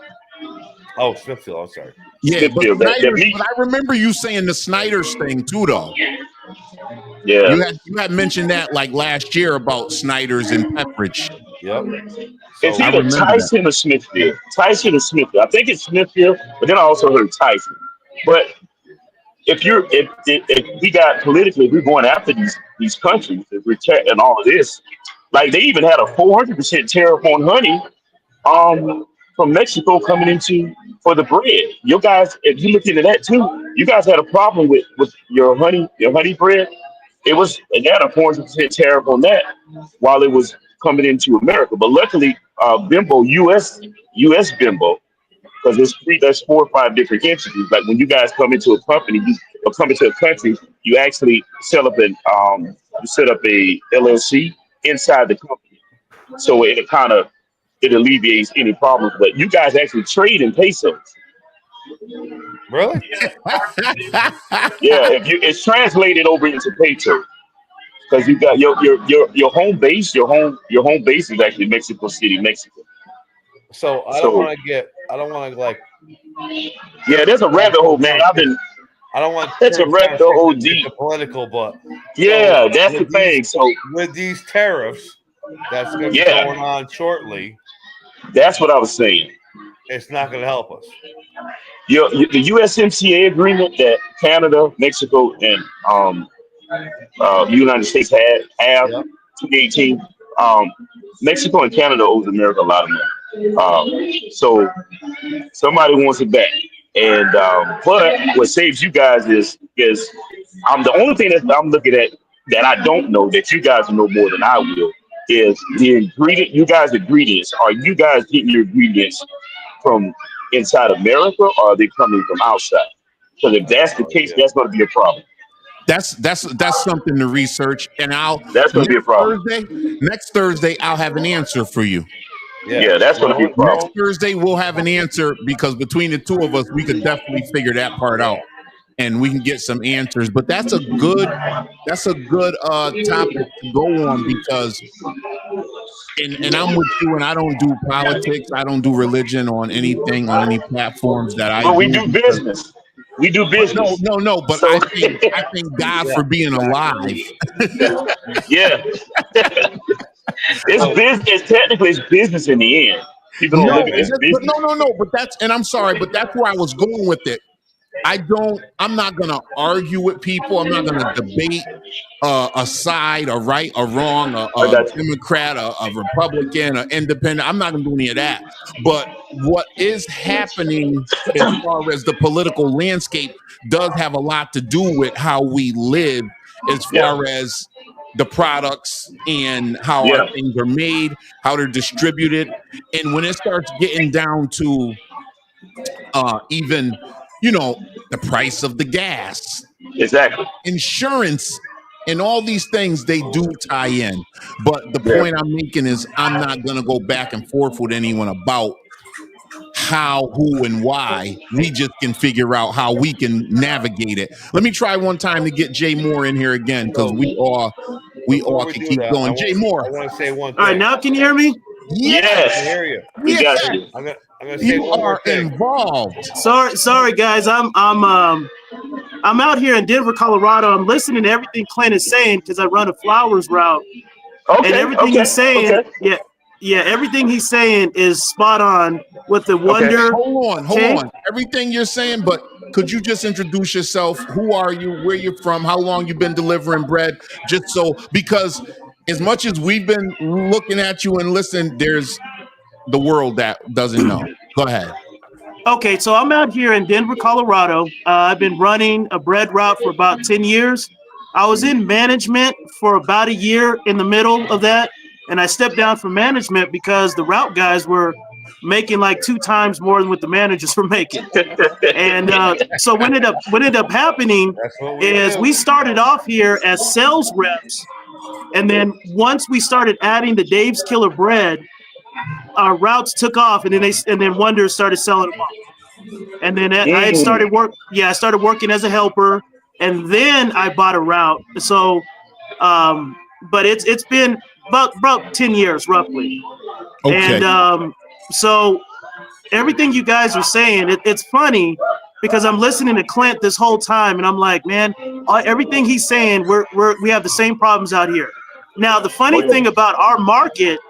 Oh, Smithfield. I'm sorry. Yeah, but Smithfield. That Snyder's, meat. but I remember you saying the Snyder's thing too, though. Yeah. You had mentioned that like last year about Snyder's and Pepperidge. Yep. It's So I either remember that. Tyson or Smithfield. Tyson or Smithfield. I think it's Smithfield, but then I also heard Tyson. But if we got politically, if we're going after these countries, if we're and all of this, like they even had a 400% tariff on honey, from Mexico coming into for the bread. You guys, if you look into that too, you guys had a problem with your honey bread. It had a 400% tariff on that while it was coming into America. But luckily, Bimbo US Bimbo, because there's 4 or 5 different entities. Like when you guys come into a company, or come into a country, you actually set up a LLC inside the company, so it alleviates any problems. But you guys actually trade in pesos. really? Yeah, it's translated over into pesos because you got your home base. Your home base is actually Mexico City, Mexico. So I don't So want to like. yeah, there's a rabbit hole, man. I don't want That's a rabbit hole to deep. get political, but Yeah, that's the with thing. So with these tariffs that's going to be yeah, going on shortly, that's what I was saying. it's not going to help us. The USMCA agreement that Canada, Mexico, and the United States have Yep. 2018. Mexico and Canada owes America a lot of money. So somebody wants it back. And but what saves you guys is the only thing that I'm looking at that I don't know that you guys know more than I will is the ingredient. You guys' ingredients. Are you guys getting your ingredients from inside America, or are they coming from outside? Because if that's the case, that's going to be a problem. That's something to research, and That's going to be a problem. Next Thursday I'll have an answer for you. Yeah, that's going to be a problem. Next Thursday we'll have an answer because between the two of us, we could definitely figure that part out, and we can get some answers. But that's a good topic to go on because, and I'm with you, and I don't do politics, I don't do religion on anything on any platforms that I. But we do business. We do business. No. But So- I thank God for being alive. Yeah. It's business. Technically, it's business in the end. People don't look at it as business. But that's, and I'm sorry, but that's where I was going with it. I'm not going to argue with people. I'm not going to debate a side, a right, a wrong, a Democrat, a Republican, an independent. I'm not going to do any of that. But what is happening as far as the political landscape does have a lot to do with how we live as far as the products and how our things are made, how they're distributed. And when it starts getting down to even, the price of the gas, exactly, insurance, and all these things, they do tie in. But the point I'm making is I'm not going to go back and forth with anyone about how, who, and why. We just can figure out how we can navigate it. Let me try one time to get Jay Moore in here again because we all can keep going. Jay Moore. I want to say one thing. All right, now can you hear me? Yes. I can hear you. We got you. I'm gonna say You one more are thing. involved. Sorry, guys. I'm out here in Denver, Colorado. I'm listening to everything Clint is saying because I run a flowers route, and everything he's saying, everything he's saying is spot on with the wonder. Hold on. Everything you're saying, but could you just introduce yourself? Who are you? Where you're from? How long you've been delivering bread? Just so, because as much as we've been looking at you and listening, there's the world that doesn't know. Go ahead. Okay, so I'm out here in Denver, Colorado. I've been running a bread route for about 10 years. I was in management for about a year in the middle of that, and I stepped down from management because the route guys were making like 2 times more than what the managers were making. And so what ended up happening is we started off here as sales reps, and then once we started adding the Dave's Killer Bread, our routes took off, and then Wonder started selling them off. And then I had started I started working as a helper, and then I bought a route. So, but it's been about 10 years roughly. Okay. And so everything you guys are saying, it's funny because I'm listening to Clint this whole time, and I'm like, man, everything he's saying, we have the same problems out here. Now, the funny thing about our market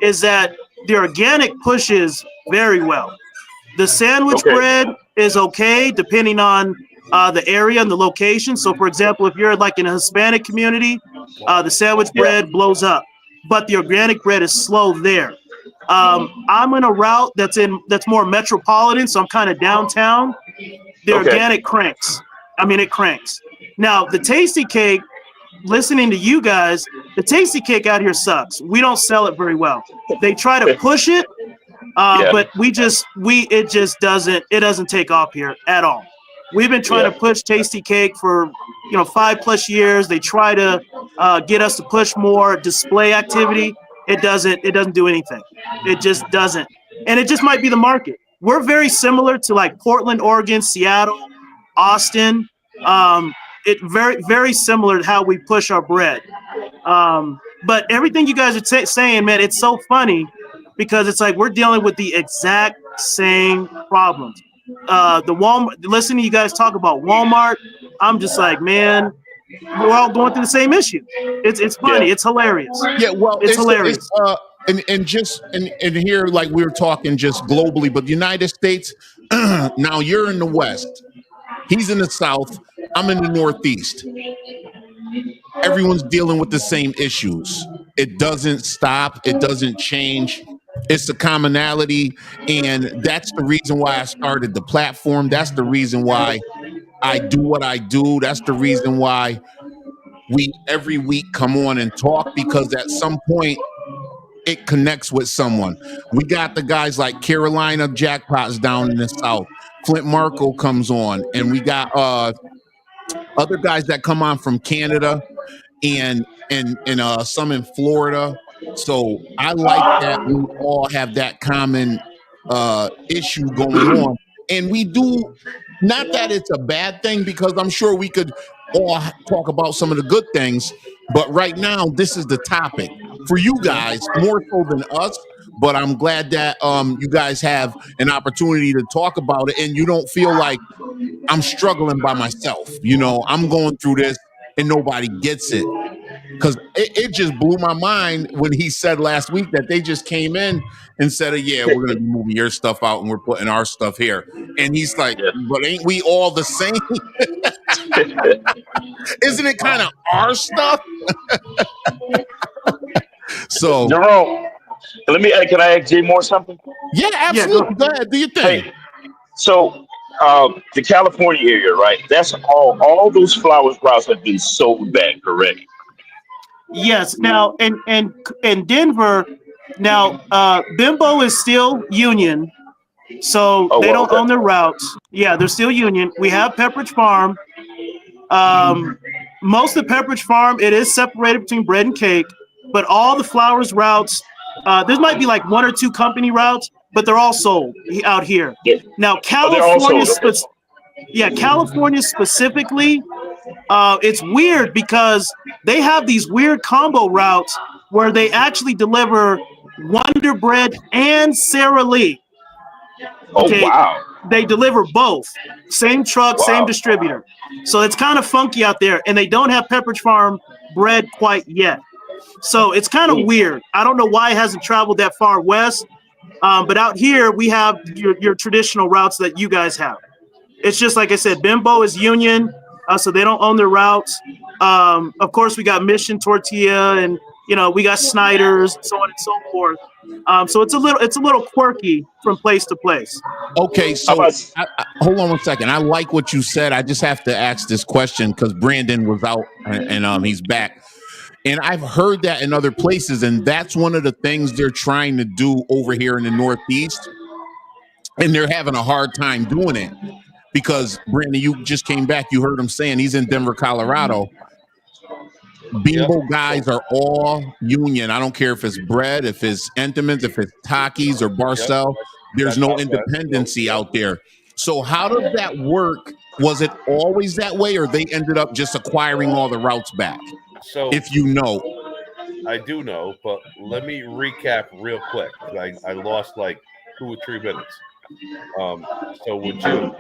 is that the organic pushes very well. The sandwich bread is okay depending on the area and the location. So, for example, if you're like in a Hispanic community, the sandwich bread blows up, but the organic bread is slow there. I'm in a route that's more metropolitan, so I'm kind of downtown. The organic cranks. I mean, it cranks. Now, the tasty cake, listening to you guys, the tasty cake out here sucks. We don't sell it very well. They try to push it, but it just doesn't take off here at all. We've been trying to push tasty cake for 5+ years. They try to get us to push more display activity. It doesn't do anything. It just doesn't. And it just might be the market. We're very similar to like Portland, Oregon, Seattle, Austin. It very, very similar to how we push our bread. But everything you guys are saying, man, it's so funny because it's like we're dealing with the exact same problems. The Walmart, listening to you guys talk about Walmart, I'm just like, man, we're all going through the same issue. It's funny. It's hilarious. Yeah, well, it's hilarious. And here, like we were talking just globally, but the United States, now you're in the West, he's in the South, I'm in the Northeast. Everyone's dealing with the same issues. It doesn't stop. It doesn't change. It's a commonality. And that's the reason why I started the platform. That's the reason why I do what I do. That's the reason why we every week come on and talk, because at some point it connects with someone. We got the guys like Carolina Jackpots down in the South. Flint Marco comes on, and we got other guys that come on from Canada and some in Florida. So I like that we all have that common issue going on. And we do, not that it's a bad thing, because I'm sure we could all talk about some of the good things, but right now this is the topic for you guys more so than us. But I'm glad that you guys have an opportunity to talk about it, and you don't feel like I'm struggling by myself. I'm going through this and nobody gets it. Because it just blew my mind when he said last week that they just came in and said, yeah, we're going to be moving your stuff out and we're putting our stuff here. And he's like, but ain't we all the same? Isn't it kind of our stuff? So, Jerome, can I ask Jay Moore something? Yeah, absolutely. Go ahead. Do your thing. Hey, so the California area, right? That's all those flowers routes have been sold back, correct? Yes. Now, in Denver, now Bimbo is still union, so they don't own their routes. Yeah, they're still union. We have Pepperidge Farm. Most of Pepperidge Farm, it is separated between bread and cake, but all the flowers routes, there might be like 1 or 2 company routes, but they're all sold out here. Yeah. Now, California specifically, it's weird because they have these weird combo routes where they actually deliver Wonder Bread and Sara Lee. Okay? Oh, wow. They deliver both. Same truck, same distributor. So it's kind of funky out there, and they don't have Pepperidge Farm bread quite yet. So it's kind of weird. I don't know why it hasn't traveled that far west, but out here we have your traditional routes that you guys have. It's just like I said, Bimbo is union, so they don't own their routes. Of course, we got Mission Tortilla, and we got Snyder's, so on and so forth. So it's a little quirky from place to place. Okay, so hold on one second. I like what you said. I just have to ask this question because Brandon was out and he's back. And I've heard that in other places, and that's one of the things they're trying to do over here in the Northeast. And they're having a hard time doing it because, Brandon, you just came back. You heard him saying he's in Denver, Colorado. Bimbo guys are all union. I don't care if it's bread, if it's Entenmann's, if it's Takis or Barcel. There's no independency out there. So how does that work? Was it always that way, or they ended up just acquiring all the routes back? So if you know. I do know, but let me recap real quick. I lost like 2 or 3 minutes. So with you,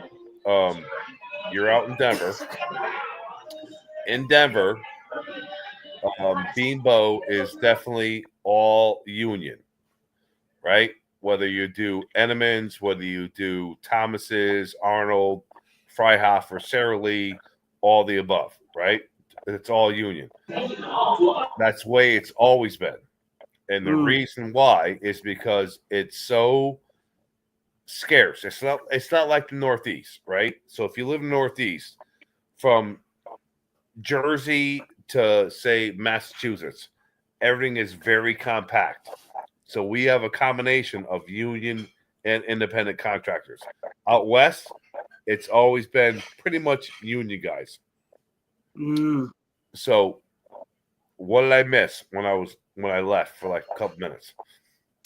you're out in Denver. In Denver, Beanbo is definitely all union, right? Whether you do Entenmann's, whether you do Thomas's, Arnold, Freihofer, Sara Lee, all the above, right? It's all union. That's the way it's always been. And the reason why is because it's so scarce. It's not like the Northeast, right? So if you live in the Northeast, from Jersey to say Massachusetts, everything is very compact. So we have a combination of union and independent contractors. Out west, it's always been pretty much union guys. So what did I miss when I left for like a couple minutes?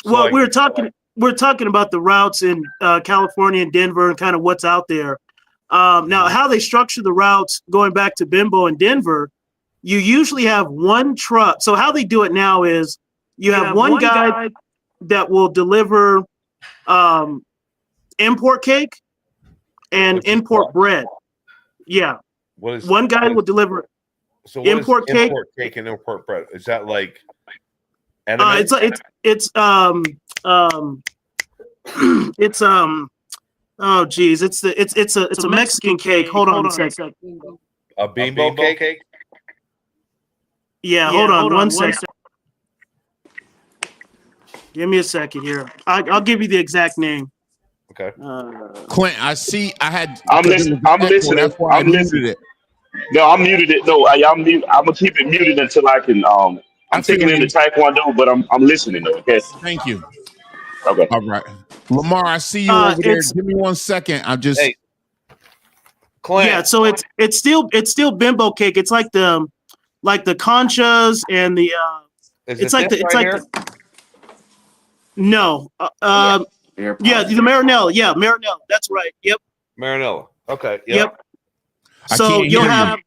So well, we're talking about the routes in California and Denver and kind of what's out there. Now, how they structure the routes going back to Bimbo and Denver, you usually have one truck. So how they do it now is you have one guy that will deliver import cake and import bread. Yeah. One guy will deliver import cake and import bread. Is that like it's oh geez, it's a Mexican cake. Hold on a second. A Bimbo cake? Yeah, hold on one second. Give me a second here. I'll give you the exact name. Okay. Clint, I had. I'm listening. That's why I muted it. No, I muted it. No, I'm gonna keep it muted until I can. I'm taking in the Taekwondo, but I'm listening though. Okay. Thank you. Okay. All right, Lamar, I see you over there. Give me 1 second. I'm just. Hey, Clint. Yeah, so it's still Bimbo cake. It's like the conchas and the. It's like no. Yeah, the Marinella. Yeah, Marinella. That's right. Yep. Marinella. Okay. Yep. So you'll have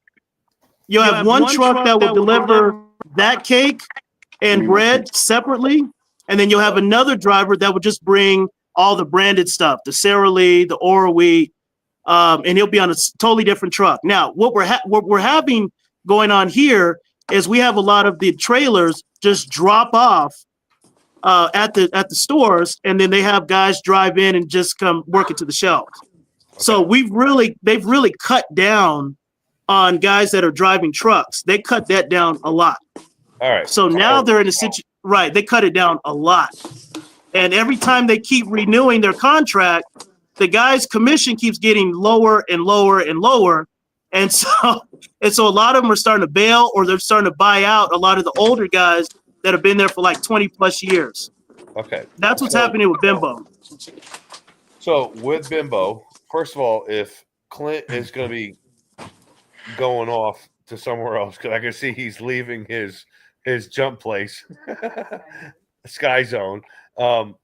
one truck that will deliver that cake and bread separately, and then you'll have another driver that will just bring all the branded stuff, the Sara Lee, the Ora Wheat, and he'll be on a totally different truck. Now, what we're having going on here is we have a lot of the trailers just drop off at the stores, and then they have guys drive in and just come work it to the shelves. Okay. So they've really cut down on guys that are driving trucks. They cut that down a lot. All right. So now they're in a situation, right? They cut it down a lot, and every time they keep renewing their contract, the guy's commission keeps getting lower and lower and lower, and so a lot of them are starting to bail, or they're starting to buy out a lot of the older guys that have been there for like 20 plus years. Okay. That's what's happening with Bimbo. So with Bimbo, first of all, if Clint is going to be going off to somewhere else, because I can see he's leaving his jump place, Sky Zone. Clint.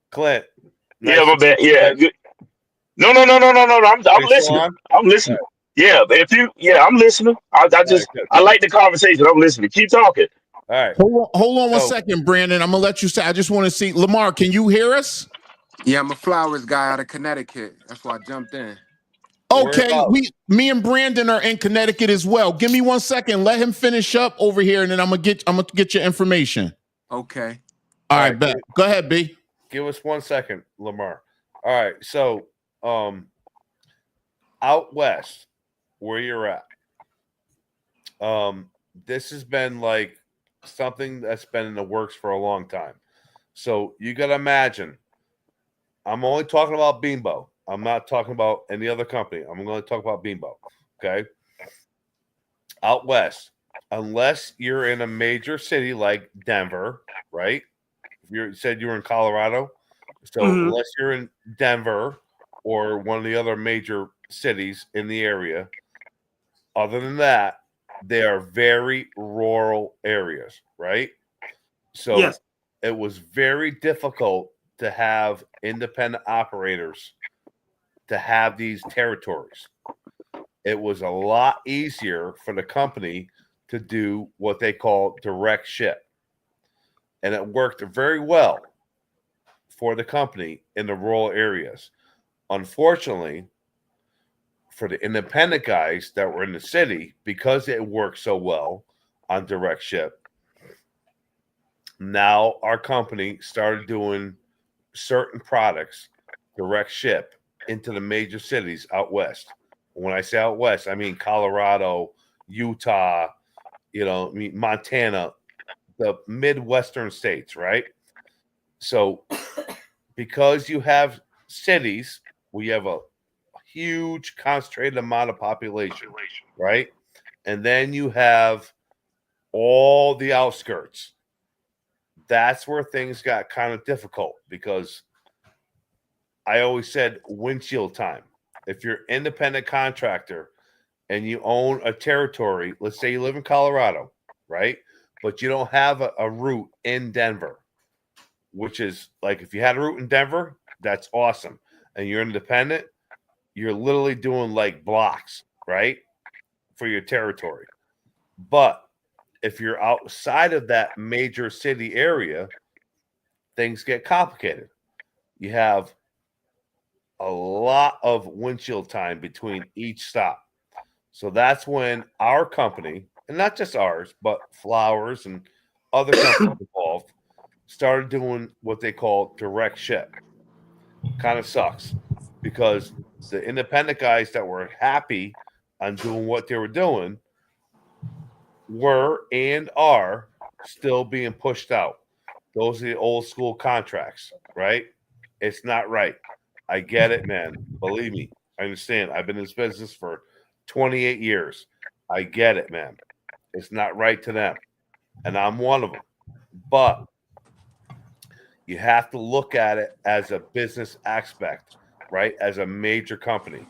Nice. Yeah, my bad. Yeah. No. I'm listening. I'm listening. Yeah, I'm listening. I like the conversation. I'm listening. Keep talking. All right. Hold on 1 second, Brandon. I'm gonna let you say. I just want to see Lamar. Can you hear us? Yeah, I'm a flowers guy out of Connecticut. That's why I jumped in. Okay, me and Brandon are in Connecticut as well. Give me 1 second. Let him finish up over here, and then I'm gonna get your information. Okay. All right, bet. Go ahead, B. Give us 1 second, Lamar. All right, so out west, where you're at, this has been like something that's been in the works for a long time. So you got to imagine, I'm only talking about Bimbo. I'm not talking about any other company. I'm going to talk about Bimbo. Okay. Out west, unless you're in a major city like Denver, right? You said you were in Colorado. So unless you're in Denver or one of the other major cities in the area, other than that, they are very rural areas, right? So Yes. it was very difficult to have independent operators to have these territories. It was a lot easier for the company to do what they call direct ship. And it worked very well for the company in the rural areas. Unfortunately, for the independent guys that were in the city, because it worked so well on direct ship, now our company started doing certain products direct ship into the major cities out west. When I say out west, I mean Colorado, Utah, Montana, the Midwestern states, right? So because you have cities, we have a huge concentrated amount of population, right? And then you have all the outskirts. That's where things got kind of difficult because I always said windshield time. If you're an independent contractor and you own a territory, let's say you live in Colorado, right? But you don't have a route in Denver, which is like if you had a route in Denver, that's awesome. And you're independent, you're literally doing like blocks, right? For your territory. But if you're outside of that major city area, things get complicated. You have a lot of windshield time between each stop. So that's when our company, and not just ours, but Flowers and other companies involved, started doing what they call direct ship. Kind of sucks because the independent guys that were happy on doing what they were doing were and are still being pushed out. Those are the old school contracts, right? It's not right. I get it, man. Believe me, I understand. I've been in this business for 28 years. I get it, man. It's not right to them. And I'm one of them. But you have to look at it as a business aspect, right? As a major company.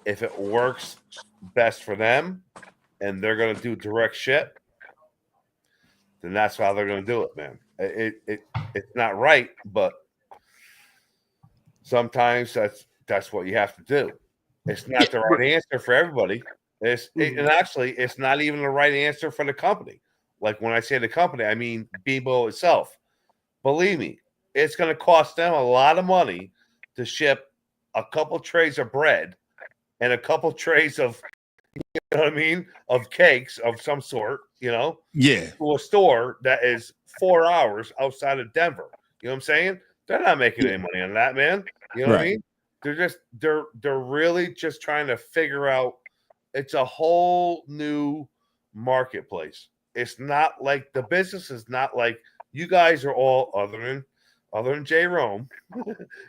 If it works best for them and they're going to do direct ship, then that's how they're going to do it, man. It's not right, but sometimes that's what you have to do. It's not the right answer for everybody. And actually, it's not even the right answer for the company. Like when I say the company, I mean Bebo itself. Believe me, it's going to cost them a lot of money to ship a couple trays of bread and a couple trays of, you know what I mean, of cakes of some sort, Yeah. to a store that is 4 hours outside of Denver. You know what I'm saying? They're not making any money on that, man. You know what I mean? They're really just trying to figure out. It's a whole new marketplace. It's not like the business is not like you guys are all other than J Rome.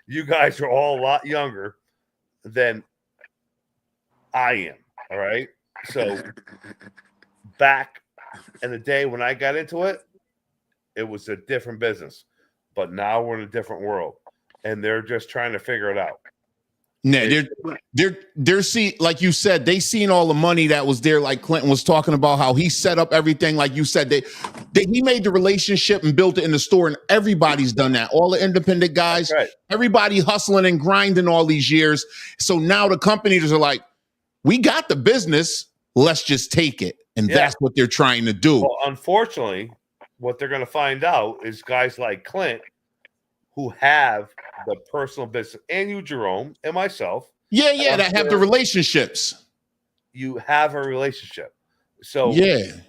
You guys are all a lot younger than I am. All right. So back in the day when I got into it, it was a different business. But now we're in a different world. And they're just trying to figure it out. No, they're seeing, like you said, they seen all the money that was there. Like Clinton was talking about how he set up everything. Like you said, he made the relationship and built it in the store, and everybody's done that. All the independent guys, right. Everybody hustling and grinding all these years. So now the companies are like, we got the business, let's just take it. And that's what they're trying to do. Well, unfortunately, what they're going to find out is guys like Clint who have the personal business, and you, Jerome, and myself. Yeah, that have the relationships. You have a relationship. So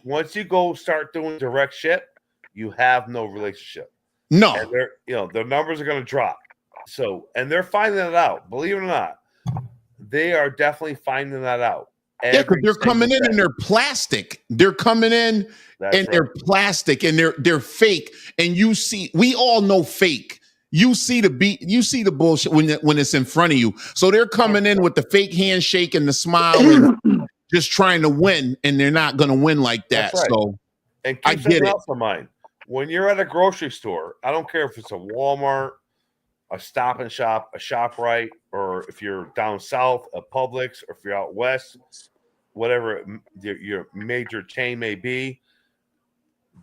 once you go start doing direct ship, you have no relationship. No. And their numbers are going to drop. So, and they're finding that out. Believe it or not, they are definitely finding that out. Yeah, because they're coming in and they're plastic. They're coming in they're plastic and they're fake. And we all know fake. You see the bullshit when it's in front of you. So they're coming in with the fake handshake and the smile and just trying to win, and they're not going to win like that. That's right. So and keep something else in mind. When you're at a grocery store, I don't care if it's a Walmart, a Stop and Shop, a ShopRite, or if you're down south, a Publix, or if you're out west, whatever your major chain may be.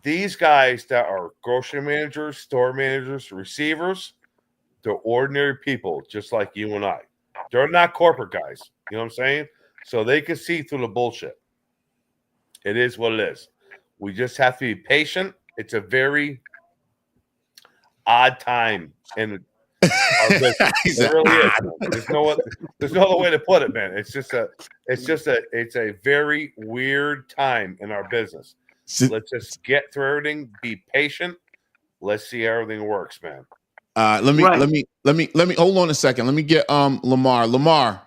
These guys that are grocery managers, store managers, receivers, they're ordinary people just like you and I. They're not corporate guys. You know what I'm saying? So they can see through the bullshit. It is what it is. We just have to be patient. It's a very odd time in our business. It really is. There's no other way to put it, man. It's a very weird time in our business. Let's just get through everything. Be patient. Let's see how everything works, man. Let me hold on a second. Let me get Lamar. Lamar.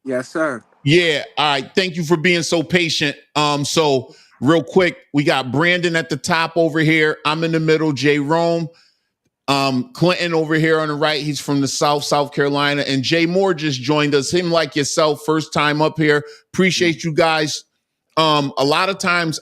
Yes, sir. Yeah. All right. Thank you for being so patient. So real quick, we got Brandon at the top over here. I'm in the middle. Jay Rome. Clinton over here on the right. He's from the South Carolina. And Jay Moore just joined us. Him like yourself, first time up here. Appreciate you guys. A lot of times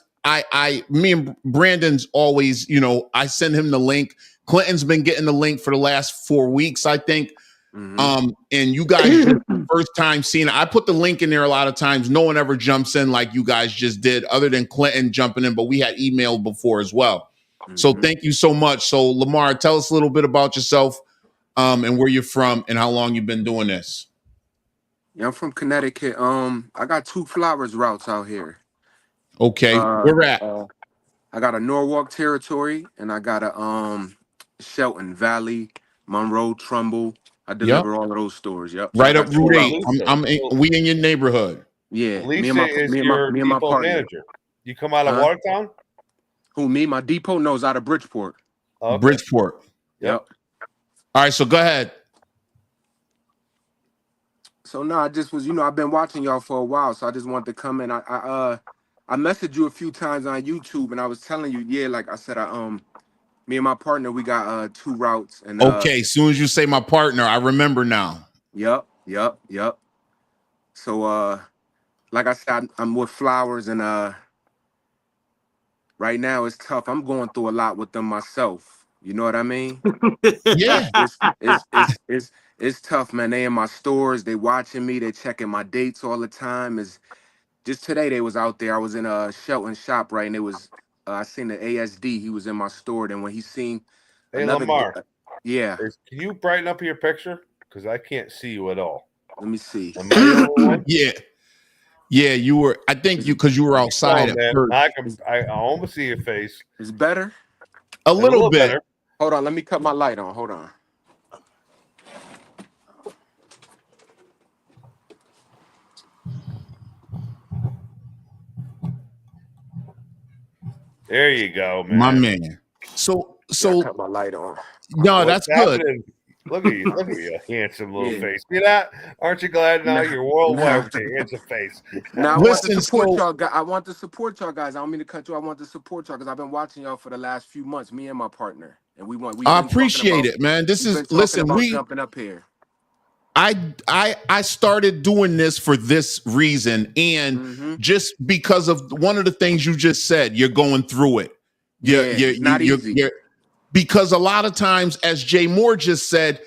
me and Brandon's always, I send him the link. Clinton's been getting the link for the last 4 weeks, I think. And you guys first time seeing it. I put the link in there a lot of times. No one ever jumps in like you guys just did, other than Clinton jumping in, but we had emailed before as well. So thank you so much. So Lamar, tell us a little bit about yourself, and where you're from and how long you've been doing this. Yeah, I'm from Connecticut. I got 2 flowers routes out here. Okay, where at? I got a Norwalk territory, and I got a Shelton Valley, Monroe, Trumbull. I deliver all of those stores. Yep. Right up Route 8. We in your neighborhood. Yeah. Lisa is your depot manager. You come out of Watertown? Who, me? My depot? No, it's out of Bridgeport. Okay. Bridgeport. Yep. All right, so go ahead. So no, I just was, I've been watching y'all for a while, so I just wanted to come in. I messaged you a few times on YouTube, and I was telling you, like I said, me and my partner, we got 2 routes. And okay, as soon as you say my partner, I remember now. Yep. So like I said, I'm with flowers, and right now it's tough. I'm going through a lot with them myself. You know what I mean? Yeah. It's tough, man. They in my stores, they watching me, they checking my dates all the time. Is just today they was out there. I was in a Shelton shop, right? And it was I seen the ASD. He was in my store. And when he seen Lamar. Yeah. Can you brighten up your picture? Because I can't see you at all. Let me see. Yeah, you were. I think because you were outside at first. I almost see your face. It's better. A little bit. Better. Hold on, let me cut my light on. Hold on. There you go, man. My man. So cut my light on. No, that's good. Look at you, handsome little face. See that? Aren't you glad now you're worldwide with your handsome face? Now I want to support y'all guys. I want to support y'all guys. I don't mean to cut you. I want to support y'all because I've been watching y'all for the last few months. Me and my partner, and I appreciate it, man. This is we jumping up here. I started doing this for this reason, and just because of one of the things you just said, you're going through it. It's not easy. Because a lot of times, as Jay Moore just said,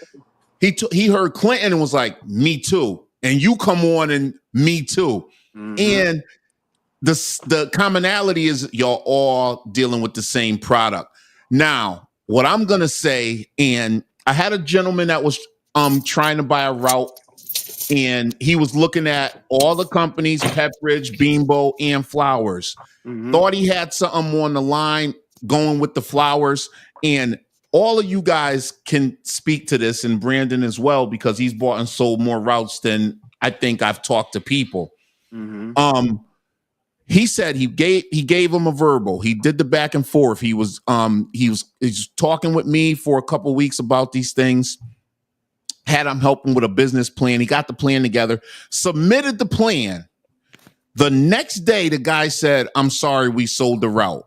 he heard Clinton and was like, "Me too," and you come on and "Me too," and the commonality is y'all all dealing with the same product. Now, what I'm gonna say, and I had a gentleman that was trying to buy a route, and he was looking at all the companies, Pepperidge, Beambo, and Flowers. Thought he had something on the line going with the Flowers, and all of you guys can speak to this, and Brandon as well, because he's bought and sold more routes than I think I've talked to people. He said he gave him a verbal. He did the back and forth. He was talking with me for a couple of weeks about these things. Had him helping with a business plan. He got the plan together, submitted the plan. The next day, the guy said, "I'm sorry, we sold the route."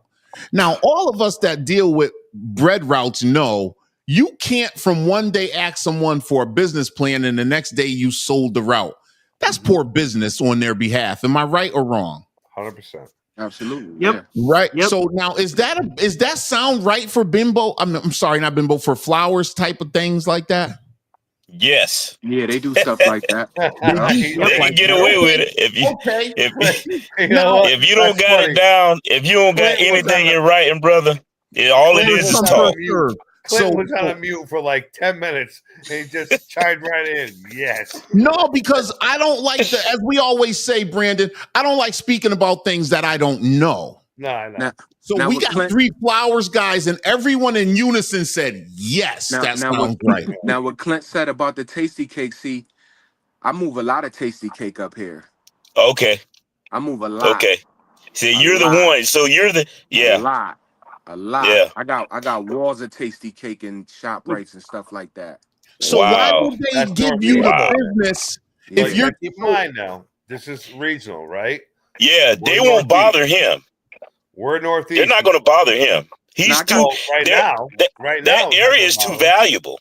Now, all of us that deal with bread routes know you can't from one day ask someone for a business plan and the next day you sold the route. That's poor business on their behalf. Am I right or wrong? 100%. Absolutely. Yep. Yeah. Right. Yep. So now is that sound right for Bimbo? I'm sorry, not Bimbo, for Flowers type of things like that? Yes. Yeah, they do stuff like that. They Yeah. do They stuff can like get that. away Okay. with it Okay. You Now, know what? if you don't That's got funny. it down, if you don't got Clint was anything on a- in writing, brother, all it Clint is was is on talk. a mute. Clint So, was on a mute for like 10 minutes and he just chimed right in. Yes. no, because I don't like the, as we always say, Brandon, I don't like speaking about things that I don't know. No, I know. Now, So now we with got Clint, 3 flowers, guys, and everyone in unison said, yes, now, that now what, sounds right. now what Clint said about the tasty cake. See, I move a lot of tasty cake up here. Okay. I move a lot, Okay. See, a you're the lot, one. So you're the a yeah. lot, a lot. Yeah. I got walls of tasty cake and shop rights and stuff like that. So why Wow. would they That's give Northeast. you the Wow. business Yeah. if But you're keep in mind now, this is regional, right? Yeah, We're they won't Northeast. bother him. We're Northeast. They're not going to bother him. He's Now, I too. got- Well, right now, That it's not area gonna is too bother him. valuable.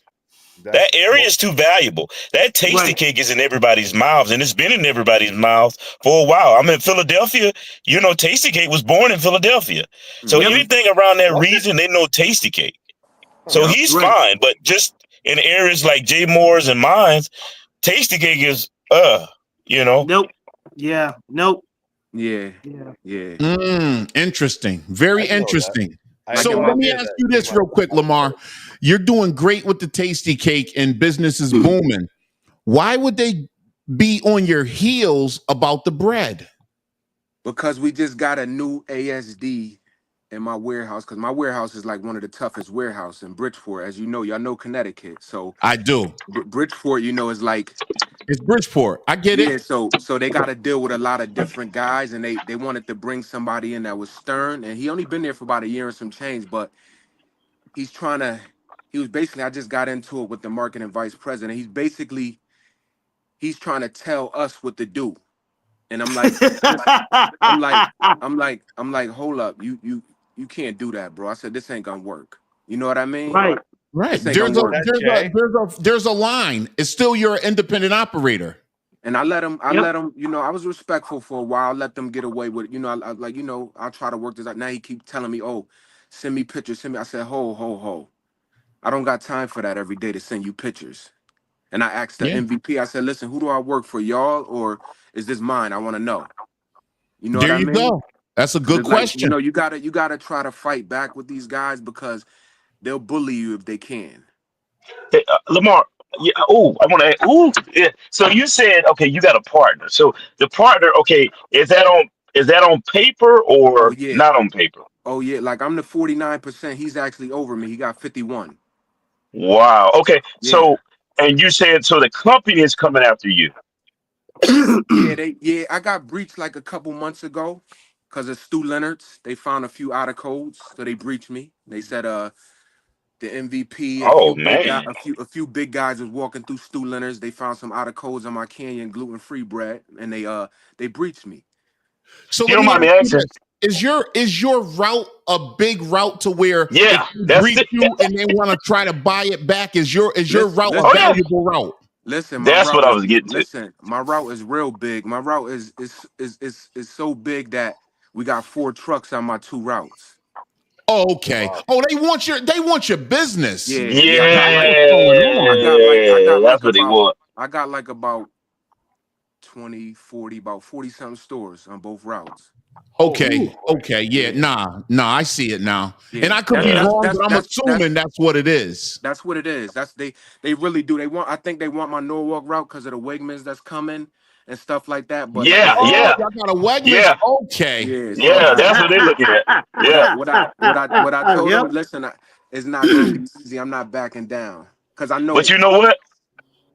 That area is too valuable. That tasty Right. cake is in everybody's mouths, and it's been in everybody's mouths for a while. I'm in Philadelphia. You know, tasty cake was born in Philadelphia. So Mhm. anything around that What? region, they know tasty cake. So Yep. he's Right. fine. But just in areas like J Moore's and mines, tasty cake is you know. Nope. Yeah. Nope. Yeah. Yeah. Yeah. Interesting. Very I know that. interesting. I So know let me that ask you this came real out. quick, Lamar. You're doing great with the tasty cake and business is booming. Why would they be on your heels about the bread? Because we just got a new ASD in my warehouse, because my warehouse is like one of the toughest warehouses in Bridgeport. As you know, y'all know Connecticut. So I do. Bridgeport, you know, is like, It's Bridgeport. I get yeah, it. so they got to deal with a lot of different guys, and they wanted to bring somebody in that was stern, and he only been there for about a year and some change, but he was basically, I just got into it with the marketing vice president. He's trying to tell us what to do. And I'm like, I'm like, hold up, you can't do that, bro. I said, this ain't gonna work. You know what I mean? Right. Right. This ain't gonna work. There's a line. It's still your independent operator. And I let him, Yep. you know, I was respectful for a while. Let them get away with it. You know, I like, you know, I'll try to work this out. Now he keep telling me, oh, send me pictures, send me. I said, ho. I don't got time for that every day to send you pictures. And I asked the Yeah. MVP, I said, listen, who do I work for, y'all, or is this mine? I want to know. You know There what I you mean? go. That's a good It's like, question. you know, you gotta try to fight back with these guys because they'll bully you if they can. Hey, Lamar. Yeah. Oh, I want to. Oh, yeah. So you said okay, you got a partner. So the partner, okay, is that on paper Oh or yeah. not on paper? Oh yeah. Like I'm the 49%. He's actually over me. He got 51. Wow. Okay. Yeah. So and you said so the company is coming after you. Yeah, I got breached like a couple months ago because of Stu Leonard's. They found a few out of codes, so they breached me. They said the MVP, Oh man. a few big guys was walking through Stu Leonard's. They found some out of codes on my Canyon gluten-free bread, and they breached me. So You let don't me mind ask me you asking? this. Is your route a big route to where Yeah, if you that's breach it. you and they want to try to buy it back, is your route a Oh yeah, valuable route? Listen, that's what I was getting to. my route is real big. My route is so big that we got 4 trucks on my 2 routes. Okay. Oh, they want your business. Yeah, Yeah, that's what they want. I got like about 20, 40, about 40 something stores on both routes. Okay. Okay. Yeah. Yeah. Nah. I see it now. Yeah. And I could be Yeah. wrong, but I'm assuming that's what it is. That's what it is. They really do. I think they want my Norwalk route because of the Wegmans that's coming and stuff like that. But like I Yeah, said, Oh, yeah, y'all got a Wegmans. yeah, Okay. yeah. So yeah. That's what they're looking at. Yeah. what I told Yep. them, listen, it's not gonna be easy. I'm not backing down because I know. But you know what,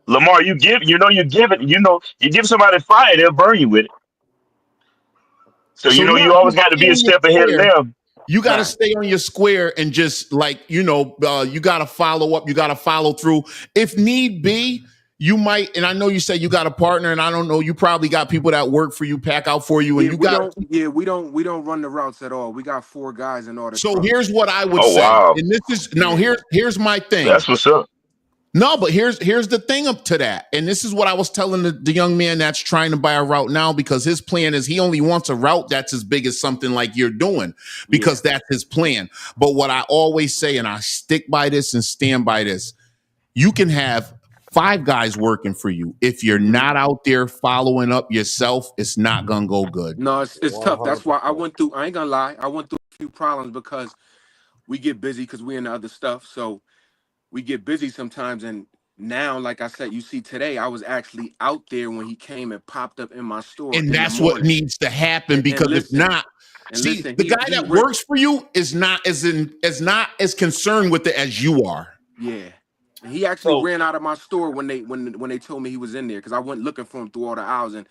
Lamar, you give you give somebody fire, they'll burn you with it. So So now you always just got to stay be a on your step ahead of square. them. You got to Right. stay on your square and just like, you got to follow up. You got to follow through. If need be, you might, and I know you said you got a partner, and I don't know, you probably got people that work for you, pack out for you, and Yeah, you got. we don't run the routes at all. We got 4 guys in order. So here's what I would Oh say, wow, and this is now here's my thing. that's what's up. No, but here's the thing up to that. And this is what I was telling the young man that's trying to buy a route now, because his plan is he only wants a route that's as big as something like you're doing, because that's his plan. But what I always say, and I stick by this and stand by this, you can have 5 guys working for you. If you're not out there following up yourself, it's not gonna go good. No, it's tough. That's why I 100%. went through. I ain't gonna lie. I went through a few problems because we get busy because we into other stuff. So we get busy sometimes. And now, like I said, you see today, I was actually out there when he came and popped up in my store And in the that's what morning. needs to happen, And because if listen, not, and see, listen, the guy that works for you is not as concerned with it as you are. Yeah. And he actually ran out of my store when they told me he was in there, because I went looking for him through all the aisles and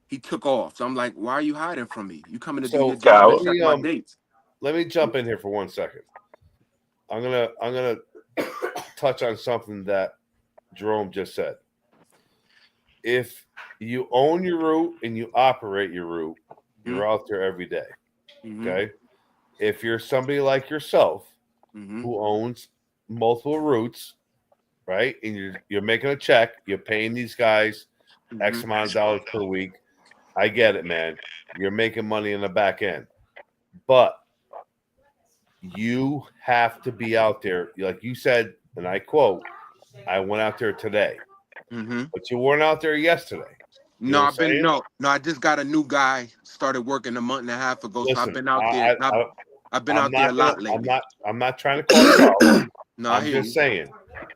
he took off. So I'm like, why are you hiding from me? You coming to do your job and check my dates. Let me jump in here for 1 second. I'm gonna touch on something that Jerome just said. If you own your route and you operate your route, you're out there every day. Okay. If you're somebody like yourself who owns multiple routes, right, and you're making a check, you're paying these guys X amount of dollars per week. I get it, man. You're making money in the back end, but you have to be out there, like you said, and I quote, I went out there today, but you weren't out there yesterday. You know what I'm saying? I just got a new guy, started working a month and a half ago. Listen, so I've been out there. I've been out there a lot lately. I'm not trying to call you out. No, I'm just saying,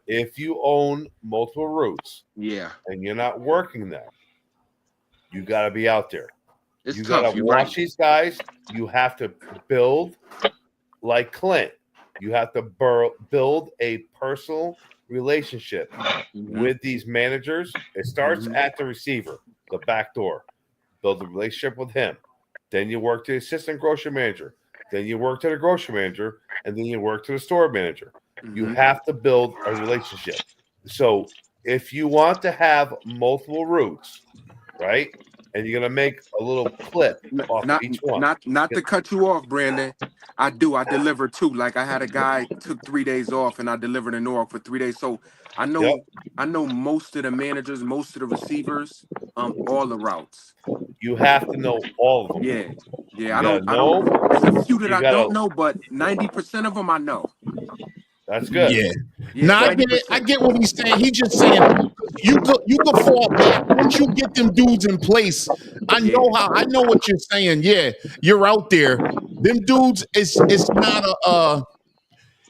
if you own multiple routes, and you're not working them, you got to be out there. You got to watch these guys. You have to build like Clint. You have to build a personal relationship with these managers. It starts at the receiver, the back door. Build a relationship with him. Then you work to the assistant grocery manager. Then you work to the grocery manager, and then you work to the store manager. You have to build a relationship. So if you want to have multiple routes, right, and you're gonna make a little clip off of each one. Not to cut you off, Brandon. I deliver too. Like I had a guy took 3 days off, and I delivered in Newark for 3 days. So I know most of the managers, most of the receivers, all the routes. You have to know all of them. Yeah. I don't. There's a few that I don't know, but 90% of them I know. That's good. Yeah. No, I get it. I get what he's saying. He's just saying you could fall back once you get them dudes in place. I know what you're saying. Yeah, you're out there. Them dudes, it's not a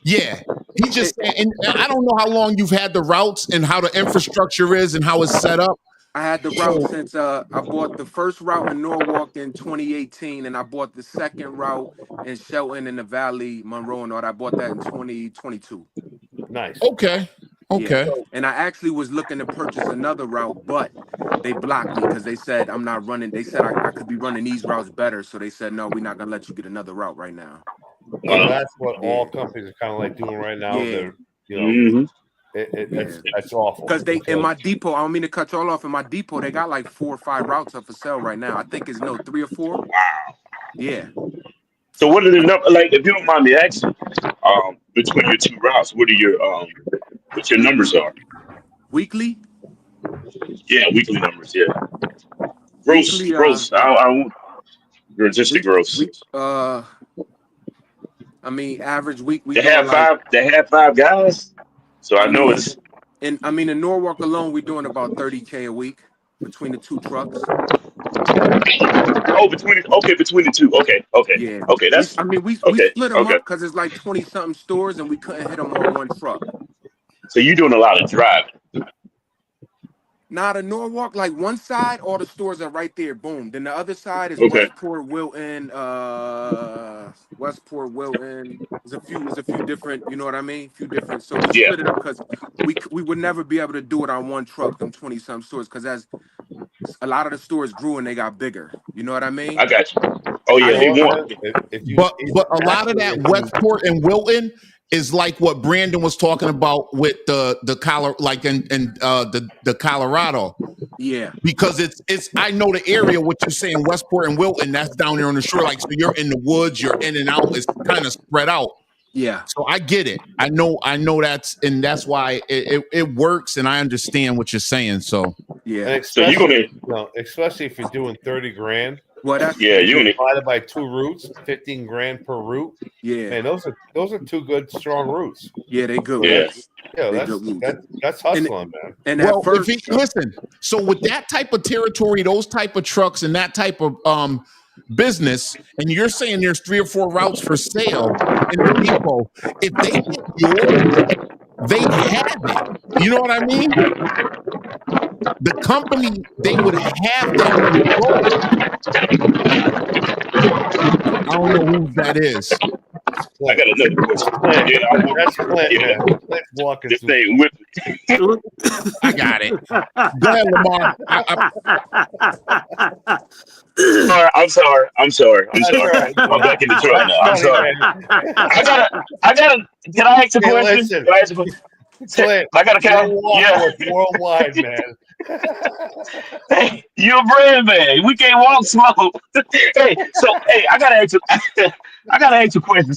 yeah. He just saying, and I don't know how long you've had the routes and how the infrastructure is and how it's set up. I had the route since I bought the first route in Norwalk in 2018, and I bought the second route in Shelton in the Valley, Monroe, and all that. I bought that in 2022. Nice. Okay. Yeah. And I actually was looking to purchase another route, but they blocked me because they said I'm not running. They said I could be running these routes better, so they said no, we're not gonna let you get another route right now. Well, that's what all companies are kind of like doing right now. Yeah. That's awful. Because in my depot, I don't mean to cut you all off. In my depot, they got like 4 or 5 routes up for sale right now. I think it's 3 or 4. Wow. Yeah. So what are the numbers? Like, if you don't mind me asking, between your 2 routes, what your numbers are? Weekly? Yeah, weekly numbers. Yeah. Gross. Weekly, gross. I just the gross. I mean, average week. They have 5. They have 5 guys. So I know it's. And I mean, in Norwalk alone, we're doing about $30K a week between the 2 trucks. Oh, between the 2. Okay. Yeah. Okay, that's. We split them up because it's like 20-something stores, and we couldn't hit them on one truck. So you're doing a lot of driving. Now the Norwalk, like one side, all the stores are right there. Boom. Then the other side is Westport, Wilton, There's a few different, you know what I mean? A few different. So we split it up because we would never be able to do it on one truck, them 20-some stores, because as a lot of the stores grew and they got bigger. You know what I mean? I got you. Oh yeah, they want. But a lot of that Westport and Wilton is like what Brandon was talking about with the Colorado, like in the Colorado. Yeah. Because it's I know the area, what you're saying, Westport and Wilton, that's down there on the shore. Like, so you're in the woods, you're in and out, it's kind of spread out. Yeah. So I get it. I know that's why it works, and I understand what you're saying. So yeah. And especially if you're doing $30,000 Well, that's Yeah, unit. divided by 2 routes, 15 grand per route. yeah, Man, those are 2 good strong routes. yeah, they good Yeah. routes. Yeah, They good routes. that's hustling, man. And Well, at first, listen, so with that type of territory, those type of trucks, and that type of business, and you're saying there's 3 or 4 routes for sale in the depot. If they get yours, they have it. You know what I mean? The company, they would have that control. I don't know who that is. I got another question. Clint. Yeah, I want, That's Clint, yeah, man. Clint's walking this through. thing whip. I got it. Go ahead, Lamar. I'm sorry. That's all right. I'm back in the truck now. I'm Funny, sorry. man. I gotta. Can I ask a Hey, question? listen. Can I ask a question? Clint, I got a you're count. Yeah. worldwide, man. Hey, you're a brand man. We can't walk slow. Hey, I gotta ask you. I gotta ask you a question.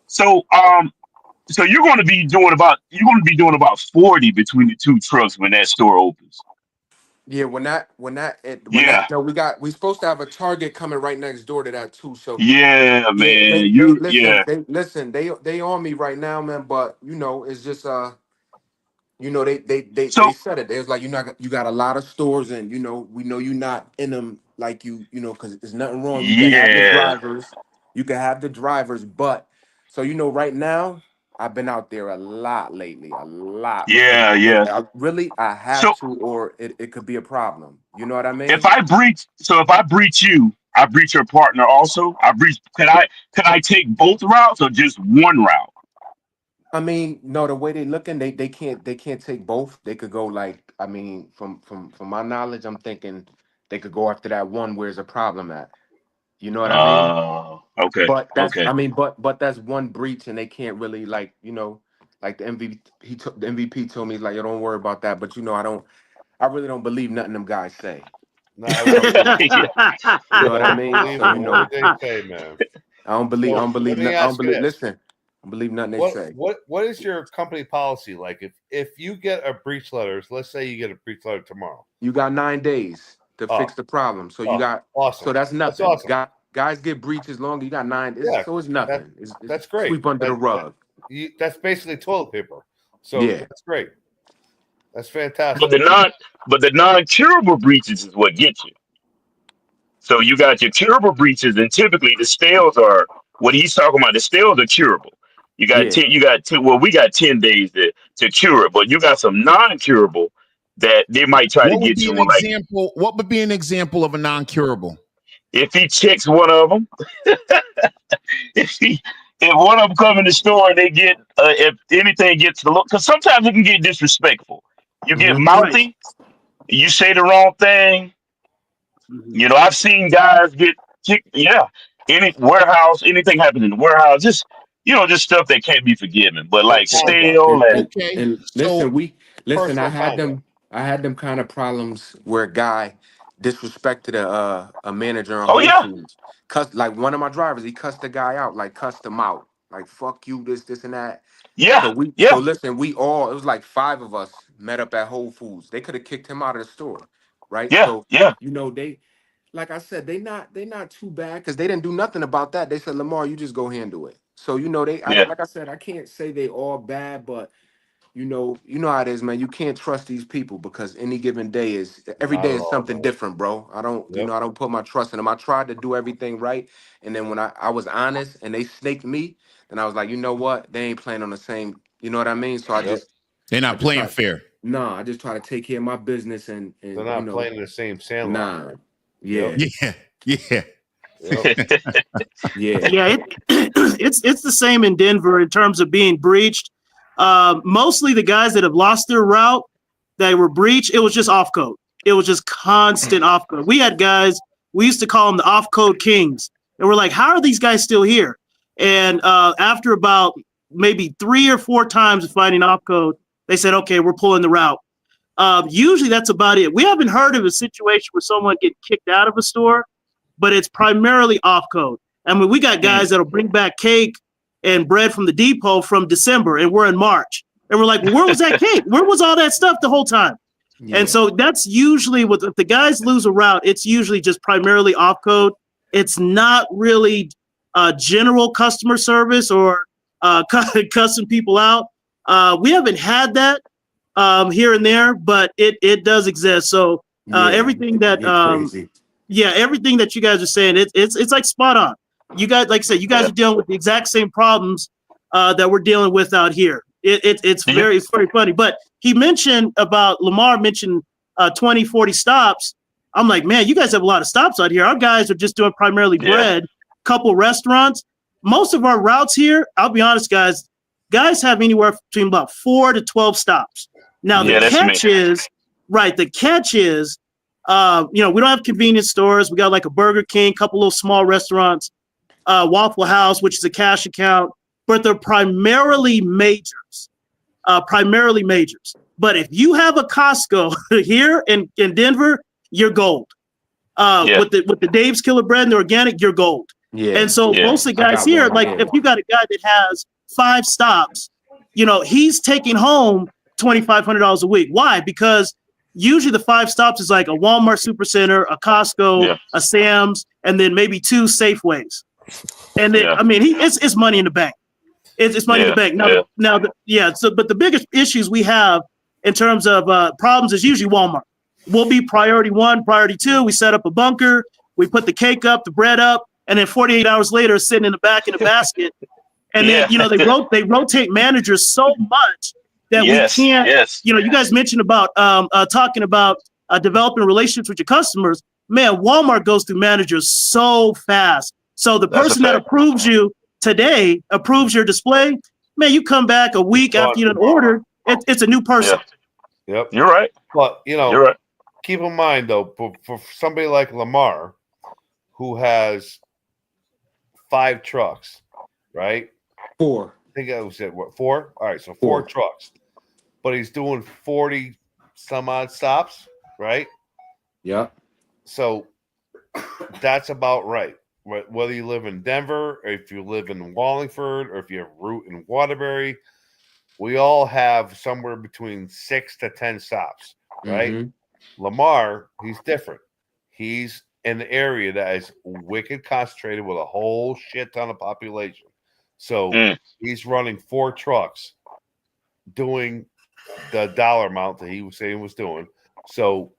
So you're going to be doing about 40 between the 2 trucks when that store opens. yeah, Yeah. no, we supposed to have a Target coming right next door to that too. So Yeah, yeah, man. Yeah. they on me right now, man. But it's just they So said it. They was like, you got a lot of stores, and we know you're not in them like because there's nothing wrong. You can have the yeah, drivers, but so right now I've been out there a lot lately, a lot because yeah. I have So to, or it could be a problem. You know what I if mean? I breach you, I breach your partner also. Can I take both routes or just one route? I mean, no, the way they looking, they can't take both. They could go like, I mean, from my knowledge, I'm thinking they could go after that one where's a problem at. You know what I mean? Okay, But that's okay. I mean, but that's one breach, and they can't really like the MVP. The MVP told me like, yo, don't worry about that. But I really don't believe nothing them guys say. No, I wouldn't either. Yeah. You know what I Don't mean? believe So a word they say, man. I don't believe. I So don't believe. let me I don't ask you believe. this: Listen, I don't believe nothing they what say. what what is your company policy like? If you get a breach letter, let's say you get a breach letter tomorrow. You got 9 days to Oh, fix the problem. So you oh, got. awesome. So that's That's nothing. awesome. Guys get breaches longer. You got 9. Yeah, So it's that nothing. It's that's great. sweep under the rug. That's basically toilet paper. So Yeah. that's great. That's But fantastic. the non-curable breaches is what gets you. So you got your curable breaches, and typically the stales are what he's talking about. The stales are curable. You got Yeah. 10. You got 10. Well, we got 10 days to cure it, but you got some non-curable that they might try to What would get be you an on. Like example? What would be an example of a non-curable? if he checks one of them, if one of them come in the store and they get if anything gets the look, because sometimes it can get disrespectful. You get Mm-hmm. Right. mouthy. You say the wrong thing. Mhm. I've seen guys get kicked. Yeah, any warehouse, anything happen in the warehouse, just stuff that can't be forgiven. But So like conduct, stale And and Okay, and so listen. personal conduct. I had them kind of problems where a guy disrespected a manager on oh Whole yeah, Foods. Cussed like one of my drivers. He cussed the guy out, like cussed him out, like fuck you, this and that. yeah, So yeah, listen, it was like 5 of us met up at Whole Foods. They could have kicked him out of the store, right? yeah, So yeah, they like I said, they not too bad because they didn't do nothing about that. They said, Lamar, you just go handle it. So yeah. like I said, I can't say they all bad, but how it is, man. You can't trust these people because every Not day at is all, something man. different, bro. Yep. I don't put my trust in them. I tried to do everything right, and then when I was honest and they snaked me, then I was like, you know what? They ain't playing on the same. You know what I mean? So Yep. they're I not just playing try. fair. Nah, I just try to take care of my business They're not playing in the same sandlot, nah, man. yeah, Yeah, yeah. Yep. yeah. Yeah, it's the same in Denver in terms of being breached. Mostly the guys that have lost their route that were breached, it was just off code. It was just constant off code. We had guys, we used to call them the off code kings, and we're like, how are these guys still here? And after about maybe 3 or 4 times of finding off code, they said, okay, we're pulling the route. Usually that's about it. We haven't heard of a situation where someone get kicked out of a store, but it's primarily off code. I mean, we got guys that'll bring back cake and bread from the depot from December, and we're in March. And we're like, well, where was that cake? Where was all that stuff the whole time? And so that's usually if the guys lose a route, it's usually just primarily off code. It's not really general customer service or cussing people out. We haven't had that here and there, but it does exist. So everything that everything that you guys are saying, it's like spot on. You guys, like I said, you guys are dealing with the exact same problems that we're dealing with out here. It's very funny. But Lamar mentioned 20, 40 stops. I'm like, man, you guys have a lot of stops out here. Our guys are just doing primarily bread, couple restaurants. Most of our routes here, I'll be honest, guys have anywhere between about 4 to 12 stops. Now the catch is, we don't have convenience stores. We got like a Burger King, couple little small restaurants, Waffle House, which is a cash account, but they're primarily majors. But if you have a Costco here in Denver, you're gold. With the Dave's Killer Bread and the organic, you're gold. And so most of the guys here, like if you got a guy that has 5 stops, he's taking home $2,500 a week. Why? Because usually the 5 stops is like a Walmart Supercenter, a Costco, a Sam's, and then maybe 2 Safeways. And then, I mean, it's money in the bank. It's money in the bank. But the biggest issues we have in terms of problems is usually Walmart. We'll be priority 1, priority 2. We set up a bunker. We put the cake up, the bread up, and then 48 hours later, it's sitting in the back in a basket. And then, they rotate managers so much that we can't, you guys mentioned about talking about developing relationships with your customers. Man, Walmart goes through managers so fast. So the person that approves you today, approves your display, man, you come back a week after you done ordered, it's a new person. Yep. You're right. But, you're right. Keep in mind, though, for somebody like Lamar, who has 5 trucks, right? 4. I think I said, what, 4? All right, so 4 trucks. But he's doing 40 some odd stops, right? Yeah. So that's about right. Whether you live in Denver, or if you live in Wallingford, or if you have route in Waterbury, we all have somewhere between 6 to 10 stops, right? Mm-hmm. Lamar, he's different. He's in the area that is wicked concentrated with a whole shit ton of population. So he's running 4 trucks doing the dollar amount that he was saying was doing. So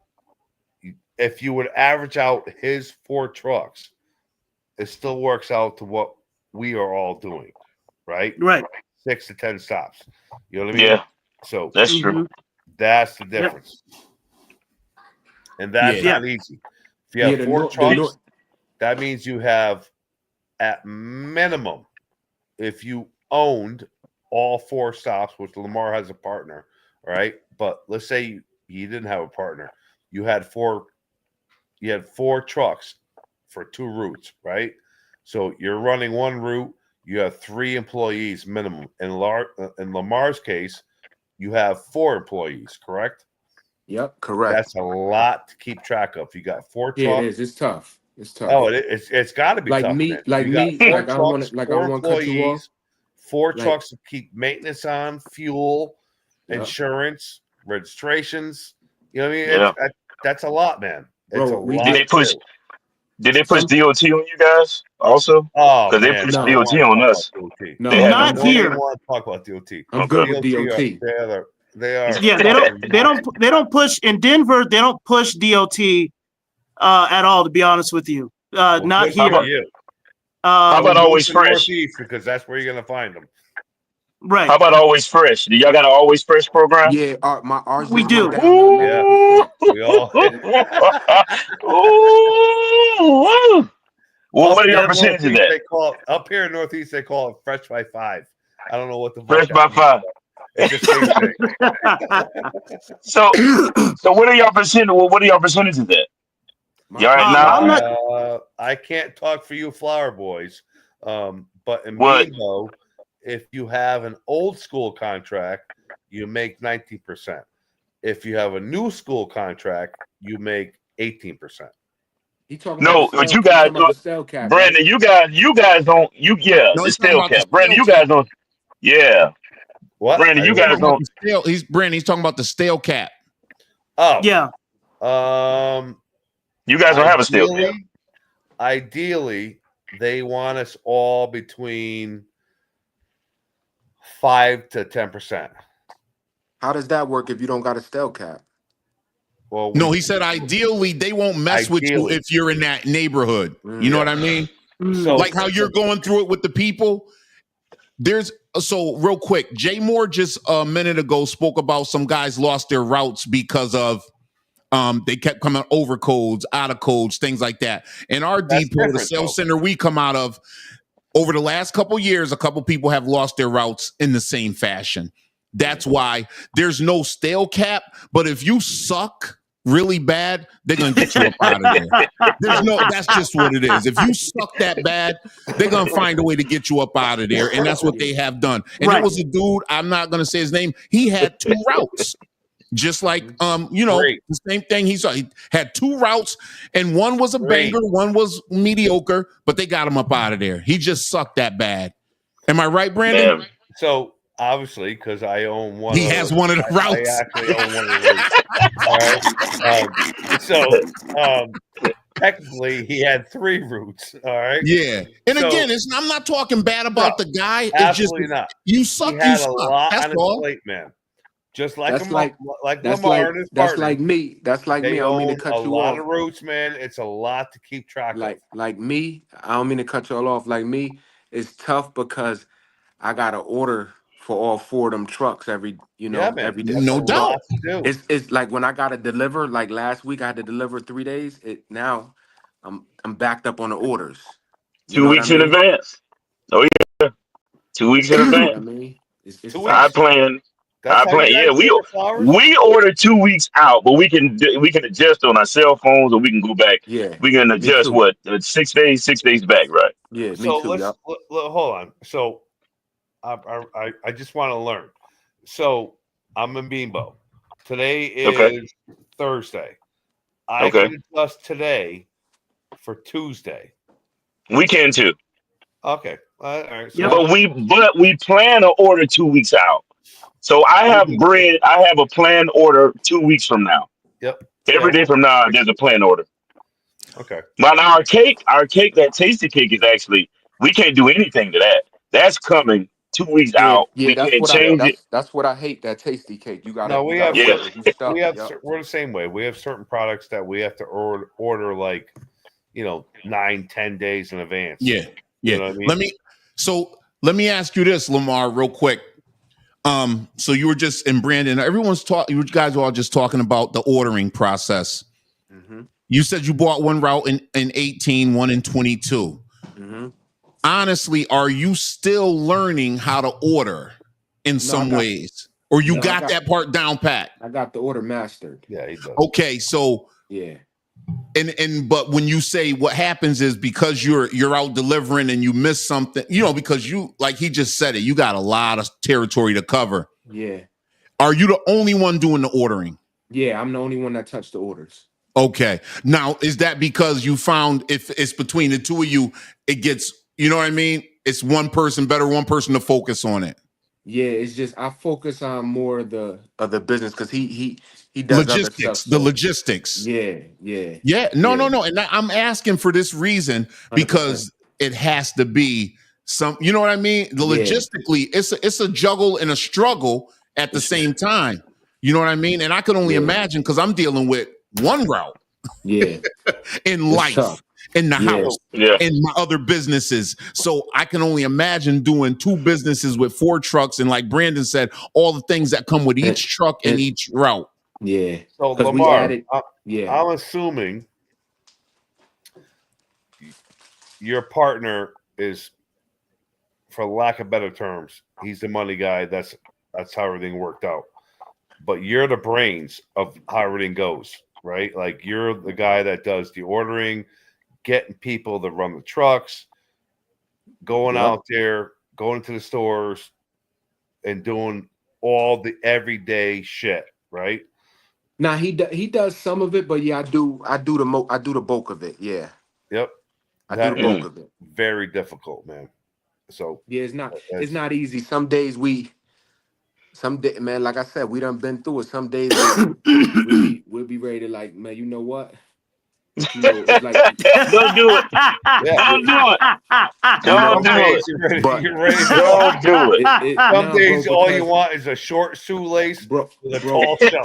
if you would average out his 4 trucks, it still works out to what we are all doing, right? Right. 6 to 10 stops. You know what I mean? Yeah. So That's true. That's the difference. And that's not easy. If you have 4 trucks, that means you have, at minimum, if you owned all 4 stops, which Lamar has a partner, right? But let's say you didn't have a partner. You had 4 trucks for 2 routes, right? So you're running 1 route, you have 3 employees minimum. In Lamar's case, you have 4 employees, correct? Yep, correct. That's a lot to keep track of. You got 4 trucks. Yeah, it is. It's tough. It's tough. Oh, it's got to be like tough. Me, man. like me, like I want to, like I want to cut you off. 4 trucks to keep maintenance on, fuel, insurance, registrations. You know what I mean? That's a lot, man. It's a lot. Did they push DOT on you guys also? Oh, because they pushed DOT on us. No, not here. I want to talk about DOT. I'm good with DOT. They are. Yeah, they don't push in Denver. They don't push DOT at all. To be honest with you, not here. How about Always Fresh? Because that's where you're gonna find them. Right. How about Always Fresh? Do y'all got an Always Fresh program? Yeah, ours. We do. Yeah, we all. Well, what are your percentages of that? They call it, up here in Northeast, they call it Fresh by 5. I don't know what the Fresh by 5. It's the same thing. So what are y'all percentage? What are y'all percentages of that? Y'all now? I can't talk for you, Flower Boys. But in Meanwhile, if you have an old school contract, you make 19%. If you have a new school contract, you make 18%. But you guys don't, Brandon. You guys don't. The stale cap. Brandon, you guys don't. Yeah. What? Brandon, you guys don't. He's talking about the stale cap. Oh, Yeah. You guys don't have a steel cap. Ideally, they want us all between 5 to 10%. How does that work if you don't got a steel cap? Well, No, he said ideally they won't mess with you if you're in that neighborhood. You know what I mean? So, like how you're going through it with the people. So real quick, Jay Moore just a minute ago spoke about some guys lost their routes because of they kept coming over codes, out of codes, things like that. In our depot, the sales center we come out of, over the last couple years, a couple people have lost their routes in the same fashion. That's why there's no stale cap. But if you suck really bad, they're gonna get you up out of there. That's just what it is. If you suck that bad, they're gonna find a way to get you up out of there. And that's what they have done. And it was a dude, I'm not gonna say his name, he had 2 routes. Just like the same thing he saw. He had 2 routes, and one was a banger, one was mediocre, but they got him up out of there. He just sucked that bad. Am I right, Brandon? Man. So obviously, because I own one. He has one of the routes. I actually own one of the routes. All right. Technically, he had 3 routes. All right. Yeah. And so, again, I'm not talking bad about the guy. Absolutely it's just not. You suck. He had you suck. a lot That's on his all. plate, man. Just like That's like Lamar and his that's partner. like me. That's like me. I don't mean to cut a you lot off. of routes, man. It's a lot to keep track of. Like me, I don't mean to cut you all off. Like me, it's tough because I gotta order for all 4 of them trucks every day. No doubt. It's like when I gotta deliver. Like last week, I had to deliver 3 days. Now I'm backed up on the orders. 2 weeks in advance. Oh yeah, 2 weeks in advance. I mean, I plan. Yeah, we order 2 weeks out, but we can adjust on our cell phones, or we can go back. Yeah, we can adjust 6 days, 6 days back, right? Yeah, me so too. Let's hold on. So I just want to learn. So I'm in Beanbo. Today is Thursday. I can adjust today for Tuesday. We can too. Okay. All right. So But we plan to order 2 weeks out. So I have a planned order 2 weeks from now. Yep. Every day from now, there's a planned order. Okay. But our cake, that tasty cake is actually, we can't do anything to that. That's coming 2 weeks out. Yeah, we can't change it. That's what I hate. That tasty cake. You got. No, we have. Stuck. We're the same way. We have certain products that we have to order like, 9-10 days in advance. Yeah. You know what I mean? Let me ask you this, Lamar, real quick. So you were just in Brandon. You guys were all just talking about the ordering process. Mm-hmm. You said you bought one route in 18, one in 22. Mm-hmm. Honestly, are you still learning how to order in some ways? Or you got that part down pat? I got the order mastered. Yeah, he does. Okay, so yeah. But when you say what happens is because you're out delivering and you miss something, because you, like he just said it, you got a lot of territory to cover. Yeah. Are you the only one doing the ordering? Yeah, I'm the only one that touched the orders. Okay. Now, is that because you found if it's between the two of you, it gets, you know what I mean? It's one person to focus on it. Yeah, it's just I focus on more of the business because he does logistics, other stuff, the logistics. Yeah. No. And I'm asking for this reason because 100%. It has to be some. You know what I mean? Logistically, it's a juggle and a struggle at the same time. You know what I mean? And I can only imagine because I'm dealing with one route. Yeah. In life. In the house, in my other businesses. So I can only imagine doing 2 businesses with 4 trucks. And like Brandon said, all the things that come with each truck and each route. Yeah. So Lamar, I'm assuming your partner is, for lack of better terms, he's the money guy. That's how everything worked out. But you're the brains of how everything goes, right? Like you're the guy that does the ordering, getting people to run the trucks, going out there, going to the stores, and doing all the everyday shit, right? Now he does some of it, but I do the bulk of it. Yeah. Yep. I do the bulk of it. Very difficult, man. So yeah, it's not easy. Some days we some day, man, like I said, we done been through it. Some days we'll be ready to like, man, you know what? It's like Don't do it. Yeah. Don't do it. you Don't know, Some do days it. but you're ready to Don't do it. Some nah, bro, days all you because want is a short shoelace bro, with a bro, tall shell.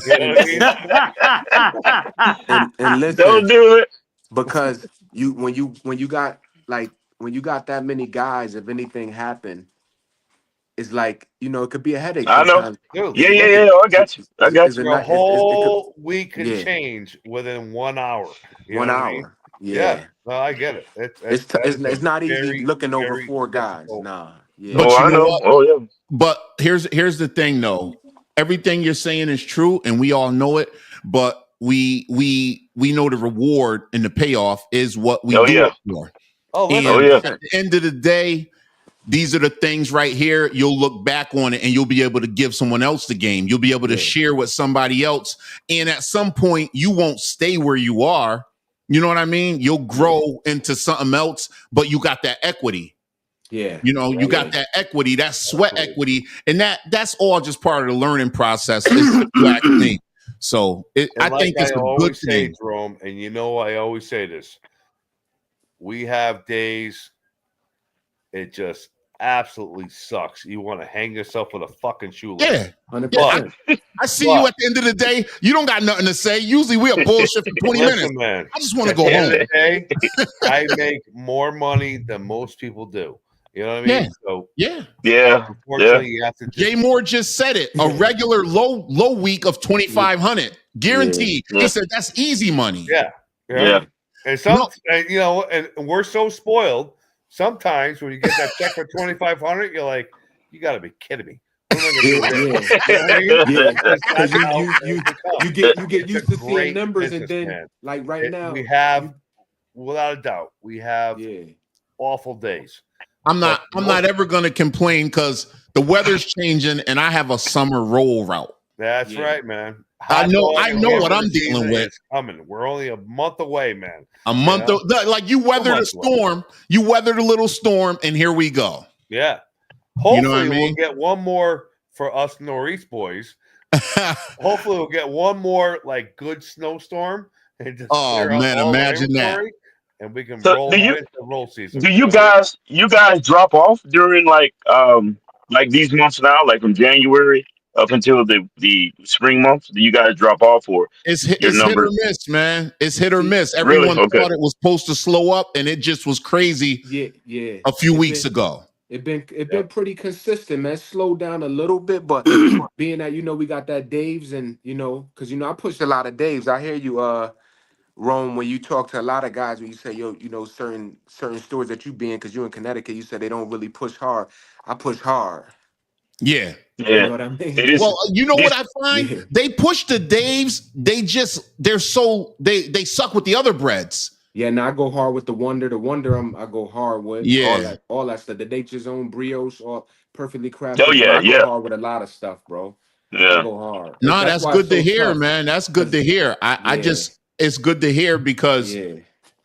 You know and what I mean? and Don't listen, do it. because when you got like when you got that many guys, if anything happened, it's like it could be a headache I know. sometimes. Dude, It's Yeah. I got you. I got it's a you. your not it could whole week can yeah change within 1 hour. You know one what I mean? hour Yeah. yeah. No, I get it. That It's is a it's not easy very, looking over very four guys. difficult. Nah, yeah, Oh, But you I know know. what? Oh, yeah. But here's the thing, though. Everything you're saying is true, and we all know it. But we know the reward and the payoff is what we Oh, do yeah. it for. Oh, Oh, And listen. yeah. at the end of the day, these are the things right here. You'll look back on it and you'll be able to give someone else the game. You'll be able to yeah, share with somebody else. And at some point, you won't stay where you are. You know what I mean? You'll grow into something else, but you got that equity. yeah, You yeah. got that equity, that sweat Absolutely. equity, and that's all just part of the learning process. Is if you ask me. So I And like think I it's a good always say, thing. Jerome, and I always say this. We have days it just absolutely sucks. You want to hang yourself with a fucking shoelace. Yeah. 100%. I see you at the end of the day. You don't got nothing to say. Usually we are bullshit for 20 minutes. Listen, man. I just want to At go the end home. of the day, I make more money than most people do. You know what I mean? Yeah. So Yeah. Yeah. unfortunately, you have to just Jay Moore just said it. A regular low week of 2,500 guaranteed. Yeah. He said that's easy money. yeah. Yeah. And some No. and we're so spoiled. Sometimes when you get that check for 2,500, you're like, you got to be kidding me. What am I gonna do with this? You know what I mean? Yeah, Because because that's how it you becomes. get It's used a to seeing great numbers, and business, then man. like right now We have, without a doubt, we have yeah, awful days. I'm not ever gonna complain because the weather's changing and I have a summer roll route. That's Yeah. right, man. I know Hot dog and what hamburger I'm dealing season with. is coming. We're only a month away, man. A month You know? like you weathered a months away. storm, you weathered a little storm, and here we go. Yeah. You know what I Hopefully, mean? we'll get one more for us Northeast boys. Hopefully, we'll get one more like good snowstorm and just Oh, clear out man, all the imagine that. inventory, and we can So roll do you- right into roll season. Do you guys drop off during like these months now, like from January up until the spring months? Do you guys drop off, or It's your hit or numbers? miss, man. It's hit or miss. Really? Everyone Okay. thought it was supposed to slow up, and it just was crazy yeah. a few It weeks been ago. it been pretty consistent, man. Slowed down a little bit, but being that we got that Dave's, and because I pushed a lot of Dave's. I hear you, Rome, when you talk to a lot of guys, when you say, yo, certain stores that you be in, because you're in Connecticut, you said they don't really push hard. I push hard. Yeah. You Yeah, know what I mean? it is. Well, you know what This, I find? Yeah. They push the Daves. They're so they suck with the other breads. Yeah, now I go hard with the Wonder. The Wonder, I go hard with Yeah. all that stuff. The Nature's Own brioche, all perfectly crafted. oh Bro, yeah, I go yeah, hard with a lot of stuff, bro. I yeah. go hard. No, That's that's why it's good to so hear, tough. man. That's good to hear. I Yeah. just it's good to hear because Yeah,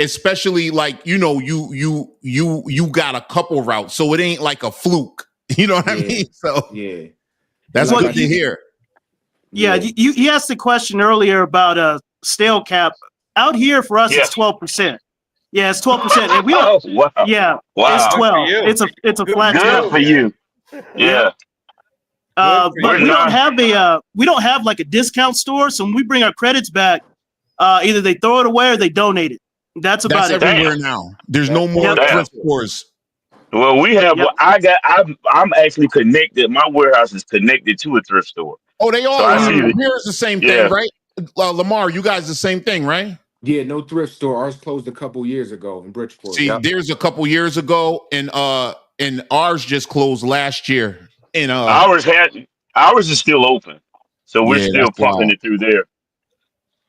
especially like you got a couple routes, so it ain't like a fluke. You know what I Yeah. mean? So yeah, that's Well, good to hear. Yeah, you asked the question earlier about stale cap. Out here for us, Yeah. it's 12%. Yeah, it's 12%, and we don't. Oh wow, Yeah, it's wow. 12. you. It's a Good flat for Good 12. for you. Yeah. But Good for you. we don't have we don't have like a discount store. So when we bring our credits back, either they throw it away or they donate it. That's about That's it. everywhere now. There's no more Damn. thrift stores. Well, we have. Yep. I'm actually connected. My warehouse is connected to a thrift store. Oh, they So all I are. see Here that. it's the same Yeah. thing, right? Lamar, you guys the same thing, right? Yeah, no thrift store. Ours closed a couple years ago in Bridgeport. See, there's a couple years ago, and ours just closed last year. And Ours is still open, so we're yeah, still that's pumping wild. it through there.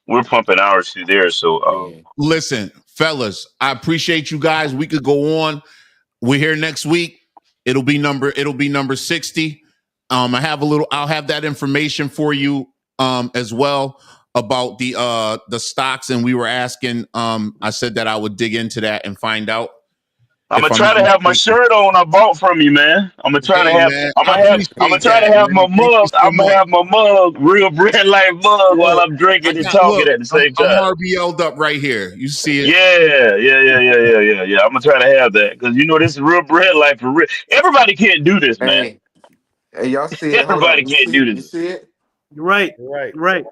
We're pumping ours through there. So Yeah. Listen, fellas, I appreciate you guys. We could go on. We're here next week. It'll be number 60. I'll have that information for you as well about the stocks. And we were asking, I said that I would dig into that and find out. I'm gonna if I'm try not to have my mistaken. shirt on I bought from you, man. I'm gonna try to Hey have. man, I'm I gonna have. I'm gonna appreciate try to that, have my man. Thank you mug. so I'm gonna much. have my mug, real bread life mug, while Look, I'm I drinking and got talking look. at the same I'm time. RBL'd up right here. You see it? Yeah. I'm gonna try to have that because you know this is real bread life for real. Everybody can't do this, man. Hey, hey, y'all see it? Hold Everybody on. can't do You this. see it? You're right. You're right. You're right.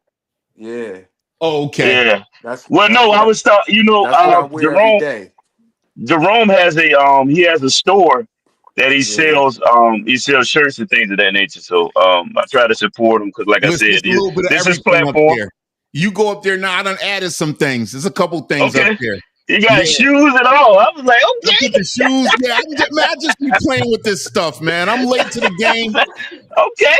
Yeah. Oh, okay. Yeah. That's Well, that's no, what I was thought. that's what I wear every Jerome. day. Jerome has a he has a store that Yeah. he sells shirts and things of that nature. So I try to support him because, like I Listen, said, it's a little bit of this is everything up platform. there. You go up there now. I done added some things. There's a couple things up Okay. there. You got Yeah, shoes and all. I was like, I put the shoes. Yeah, I just be playing with this stuff, man. I'm late to the game. okay.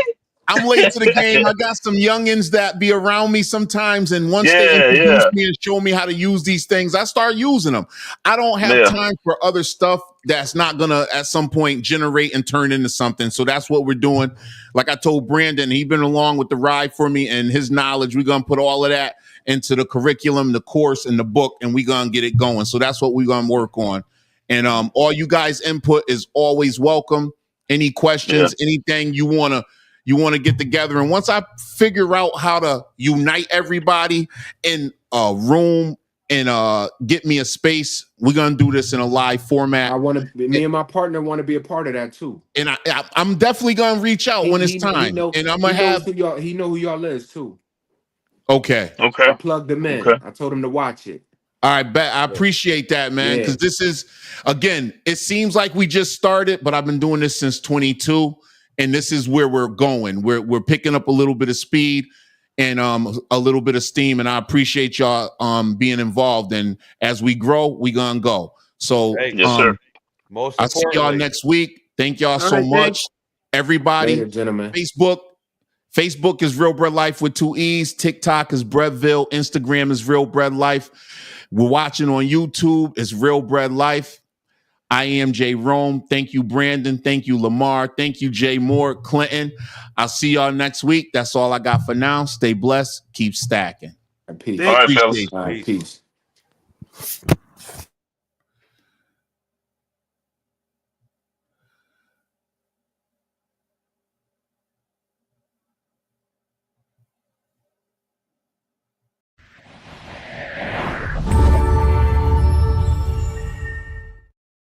I'm late to the game. I got some youngins that be around me sometimes, and once they introduce Yeah. me and show me how to use these things, I start using them. I don't have Yeah. time for other stuff that's not gonna at some point generate and turn into something. So that's what we're doing. Like I told Brandon, he's been along with the ride for me and his knowledge. We're gonna put all of that into the curriculum, the course, and the book, and we're gonna get it going. So that's what we're gonna work on. And all you guys' input is always welcome. Any Yeah. questions, anything you want to get together. And once I figure out how to unite everybody in a room and get me a space, we're gonna do this in a live format. Me and my partner want to be a part of that too. And I'm definitely gonna reach out when it's He time. know And I'm he gonna knows have who y'all who y'all is too. okay. Okay. I plugged him in. Okay. I told him to watch it. All right, bet I appreciate that, man. Because Yeah. this is again, it seems like we just started, but I've been doing this since 22, and this is where we're going. We're picking up a little bit of speed and a little bit of steam, and I appreciate y'all being involved. And as we grow, we gonna go. So Hey, Yes, sir. most I'll see y'all importantly, next week. Thank y'all All so right, much, thanks. everybody. Later, gentlemen. Facebook is Real Bread Life with 2 E's. TikTok is Breadville. Instagram is Real Bread Life. We're watching on YouTube. It's Real Bread Life. I am Jay Rome. Thank you, Brandon. Thank you, Lamar. Thank you, Jay Moore, Clinton. I'll see y'all next week. That's all I got for now. Stay blessed. Keep stacking. Peace. All right, Appreciate fellas. you. All right, peace.